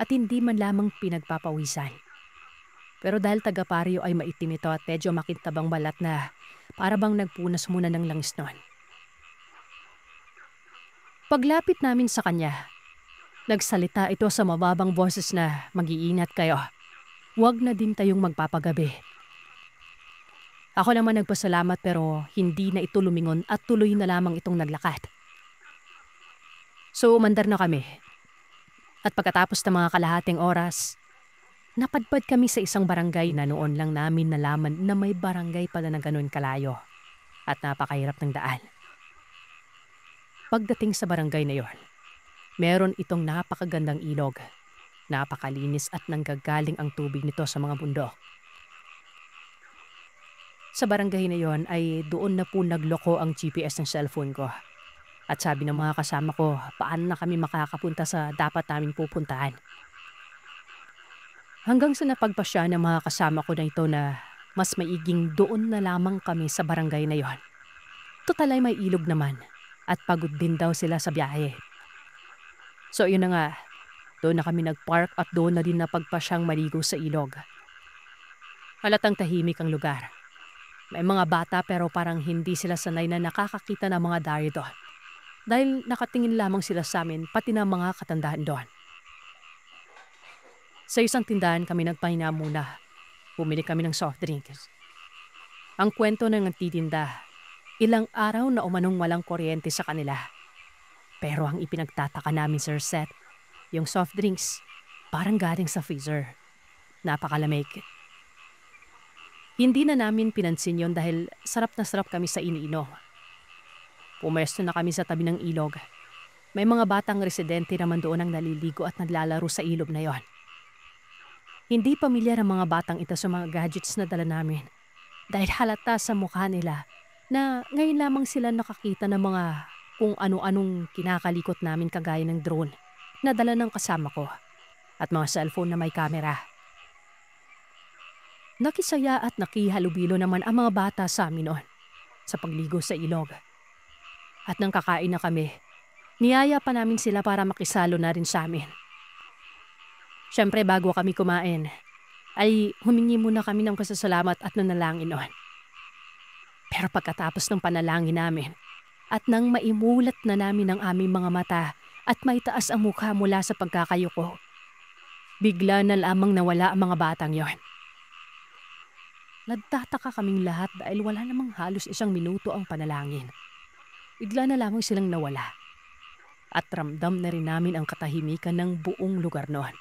at hindi man lamang pinagpapawisan. Pero dahil taga-Pario ay maitim ito at medyo makintabang balat na para bang nagpunas muna ng langis noon. Paglapit namin sa kanya, nagsalita ito sa mababang boses na mag-iingat kayo. Huwag na din tayong magpapagabi. Ako naman nagpasalamat pero hindi na ito lumingon at tuloy na lamang itong naglakad. So umandar na kami. At pagkatapos ng mga kalahating oras, napadpad kami sa isang barangay na noon lang namin nalaman na may barangay pala na ganun kalayo at napakahirap ng daan. Pagdating sa barangay na yon, meron itong napakagandang ilog. Napakalinis at nanggagaling ang tubig nito sa mga bundok. Sa barangay na yon ay doon na po nagloko ang GPS ng cellphone ko. At sabi ng mga kasama ko, paano na kami makakapunta sa dapat naming pupuntahan. Hanggang sa napagpasya ng mga kasama ko na ito na mas maiging doon na lamang kami sa barangay na yon. Total ay may ilog naman at pagod din daw sila sa biyahe. So yun na nga, doon na kami nagpark at doon na din napagpasyang maligo sa ilog. Halatang tahimik ang lugar. May mga bata pero parang hindi sila sanay na nakakakita ng mga dari doon. Dahil nakatingin lamang sila sa amin pati na mga katandaan doon. Sa isang tindahan kami nagpahinga muna. Bumili kami ng soft drinks. Ang kwento ng nagtitinda, ilang araw na umanong walang kuryente sa kanila. Pero ang ipinagtataka namin, Sir Seth, yung soft drinks parang galing sa freezer. Napakalamig. Hindi na namin pinansin yon dahil sarap na sarap kami sa iniinom. Pumesto na kami sa tabi ng ilog May mga batang residente naman doon ang naliligo at naglalaro sa ilog na yon. Hindi pamilyar ang mga batang ito sa mga gadgets na dala namin dahil halata sa mukha nila na ngayon lamang sila nakakita ng mga kung ano-anong kinakalikot namin kagaya ng drone na dala ng kasama ko at mga cellphone na may kamera. Nakisaya at nakihalubilo naman ang mga bata sa amin noon sa pagligo sa ilog. At nang kakain na kami, niyaya pa namin sila para makisalo na rin sa amin. Siyempre bago kami kumain, ay humingi muna kami ng pasasalamat at nanalangin noon. Pero pagkatapos ng panalangin namin, at nang maimulat na namin ang aming mga mata at maitaas ang mukha mula sa pagkakayuko, bigla na lamang nawala ang mga batang yon. Nagtataka kaming lahat dahil wala namang halos 1 minuto ang panalangin. Bigla na lamang silang nawala. At ramdam na rin namin ang katahimikan ng buong lugar noon.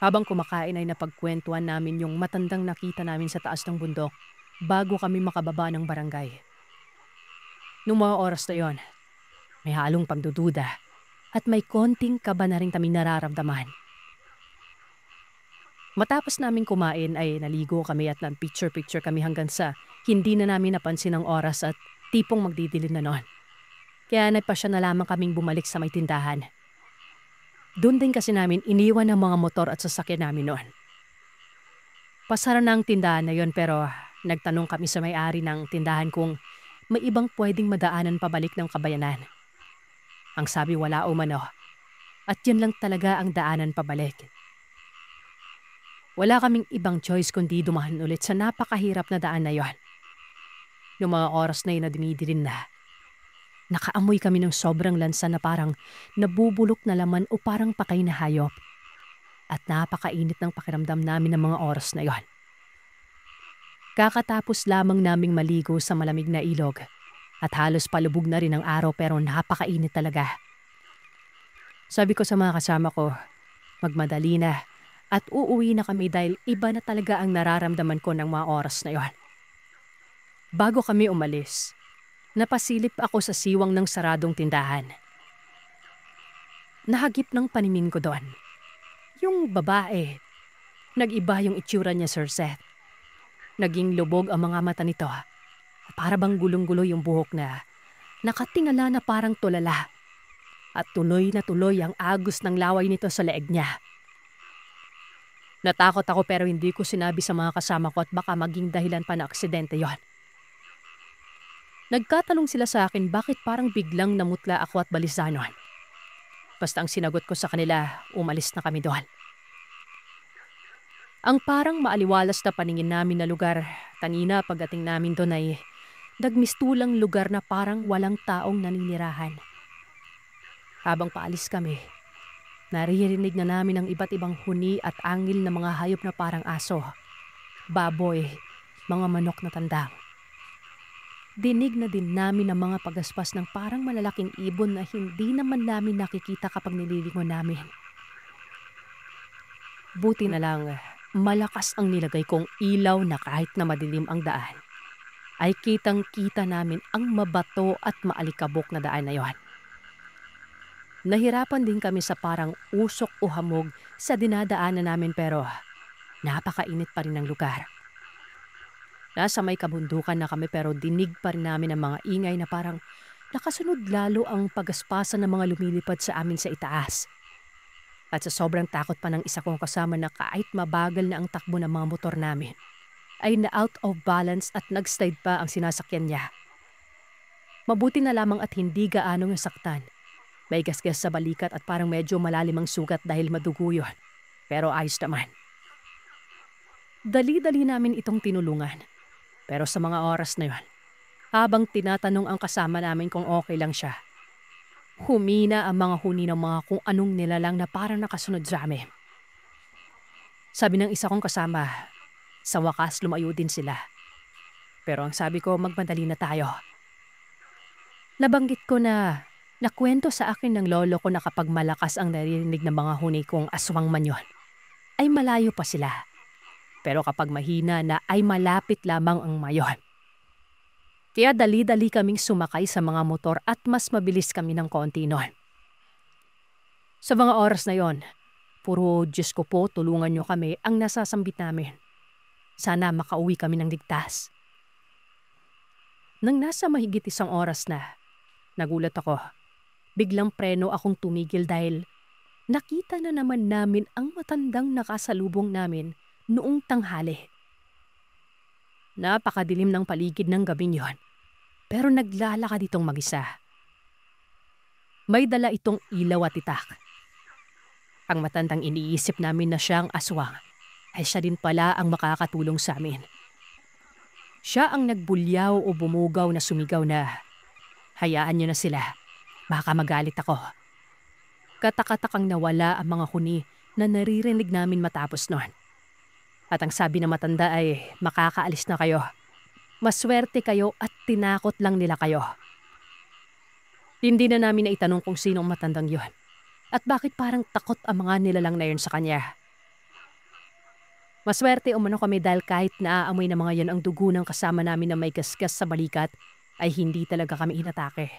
Habang kumakain ay napagkwentuhan namin yung matandang nakita namin sa taas ng bundok bago kami makababa ng barangay. Noong mga oras na yon, may halong pagdududa at may konting kaba na rin kami nararamdaman. Matapos namin kumain ay naligo kami at nag-picture-picture kami hanggang sa hindi na namin napansin ang oras at tipong magdidilim na noon. Kaya nagpasya na lamang kaming bumalik sa may tindahan. Doon din kasi namin iniwan ang mga motor at sasakyan namin noon. Pasara na ang tindahan na yon pero nagtanong kami sa may-ari ng tindahan kung may ibang pwedeng madaanan pabalik ng Kabayanan. Ang sabi wala umano at yun lang talaga ang daanan pabalik. Wala kaming ibang choice kundi dumaan ulit sa napakahirap na daan na yon. Yung mga oras na yun na dumidilim na, nakaamoy kami ng sobrang lansa na parang nabubulok na laman o parang pakay na hayop. At napakainit ng pakiramdam namin ng mga oras na yon. Kakatapos lamang naming maligo sa malamig na ilog at halos palubog na rin ang araw pero napakainit talaga. Sabi ko sa mga kasama ko, magmadali na at uuwi na kami dahil iba na talaga ang nararamdaman ko ng mga oras na yon. Bago kami umalis, napasilip ako sa siwang ng saradong tindahan. Nahagip ng paningin ko doon. Yung babae, nag-iba yung itsura niya, Sir Seth. Naging lubog ang mga mata nito. Para bang gulong-gulo yung buhok na nakatingala na parang tulala. At tuloy na tuloy ang agos ng laway nito sa leeg niya. Natakot ako pero hindi ko sinabi sa mga kasama ko at baka maging dahilan pa na aksidente yon. Nagkatanong sila sa akin bakit parang biglang namutla ako at balisanon. Basta ang sinagot ko sa kanila, umalis na kami doon. Ang parang maaliwalas na paningin namin na lugar, kanina pagdating namin doon ay nagmistulang lugar na parang walang taong naninirahan. Habang paalis kami, naririnig na namin ang iba't ibang huni at angil na mga hayop na parang aso, baboy, mga manok na tandang. Dinig na din namin ang mga pagaspas ng parang malalaking ibon na hindi naman namin nakikita kapag nililingon namin. Buti na lang, malakas ang nilagay kong ilaw na kahit na madilim ang daan, ay kitang-kita namin ang mabato at maalikabok na daan na yon. Nahirapan din kami sa parang usok o hamog sa dinadaanan namin pero napakainit pa rin ang lugar. Nasa may kabundukan na kami pero dinig pa rin namin ang mga ingay na parang nakasunod lalo ang pagaspasan ng mga lumilipad sa amin sa itaas. At sa sobrang takot pa ng isa kong kasama na kahit mabagal na ang takbo ng mga motor namin, ay na-out of balance at nag-slide pa ang sinasakyan niya. Mabuti na lamang at hindi gaano nasaktan. May gasgas sa balikat at parang medyo malalim ang sugat dahil madugo yun. Pero ayos naman. Dali-dali namin itong tinulungan. Pero sa mga oras na yun, habang tinatanong ang kasama namin kung okay lang siya, humina ang mga huni ng mga kung anong nilalang na parang nakasunod sa amin. Sabi ng isa kong kasama, sa wakas lumayo din sila. Pero ang sabi ko, magmadali na tayo. Nabanggit ko na nakwento sa akin ng lolo ko na kapag malakas ang naririnig ng mga huni kung aswang man yun, ay malayo pa sila. Pero kapag mahina na ay malapit lamang ang mayon. Kaya dali-dali kaming sumakay sa mga motor at mas mabilis kami ng konti noon. Sa mga oras na yon, puro Diyos ko po tulungan niyo kami ang nasasambit namin. Sana makauwi kami ng ligtas. Nang nasa mahigit 1 oras na, nagulat ako. Biglang preno akong tumigil dahil nakita na naman namin ang matandang nakasalubong namin noong tanghali. Napakadilim ng paligid ng gabing yon, pero naglalakad itong mag-isa. May dala itong ilaw at itak. Ang matandang iniisip namin na siya ang aswang ay siya din pala ang makakatulong sa amin. Siya ang nagbulyaw o bumugaw na sumigaw na, "Hayaan niyo na sila, baka magalit ako." Katakatakang nawala ang mga huni na naririnig namin matapos noon. At ang sabi ng matanda ay, "Makakaalis na kayo. Maswerte kayo at tinakot lang nila kayo." Hindi na namin naitanong kung sino ang matandang yon at bakit parang takot ang mga nilalang na yun sa kanya. Maswerte umano kami dahil kahit naaamoy ng mga yan ang dugo ng kasama namin na may gasgas sa balikat, ay hindi talaga kami inatake.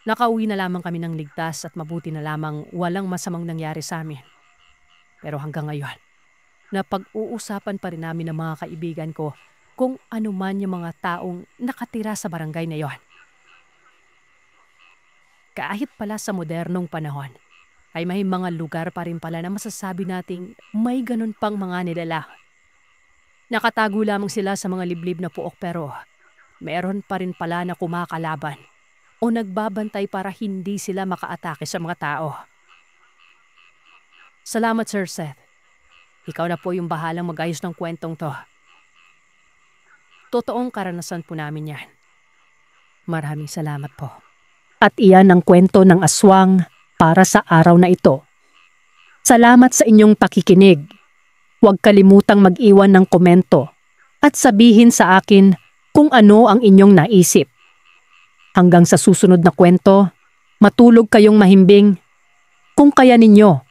Nakauwi na lamang kami ng ligtas at mabuti na lamang walang masamang nangyari sa amin. Pero hanggang ngayon, napag-uusapan pa rin namin ng mga kaibigan ko kung ano man yung mga taong nakatira sa barangay na yon. Kahit pala sa modernong panahon, ay may mga lugar pa rin pala na masasabi nating may ganun pang mga nilalang. Nakatago lamang sila sa mga liblib na puok pero meron pa rin pala na kumakalaban o nagbabantay para hindi sila makaatake sa mga tao. Salamat, Sir Seth. Ikaw na po yung bahalang mag-ayos ng kwentong to. Totoong karanasan po namin yan. Maraming salamat po. At iyan ang kwento ng aswang para sa araw na ito. Salamat sa inyong pakikinig. Huwag kalimutang mag-iwan ng komento at sabihin sa akin kung ano ang inyong naisip. Hanggang sa susunod na kwento, matulog kayong mahimbing. Kung kaya ninyo,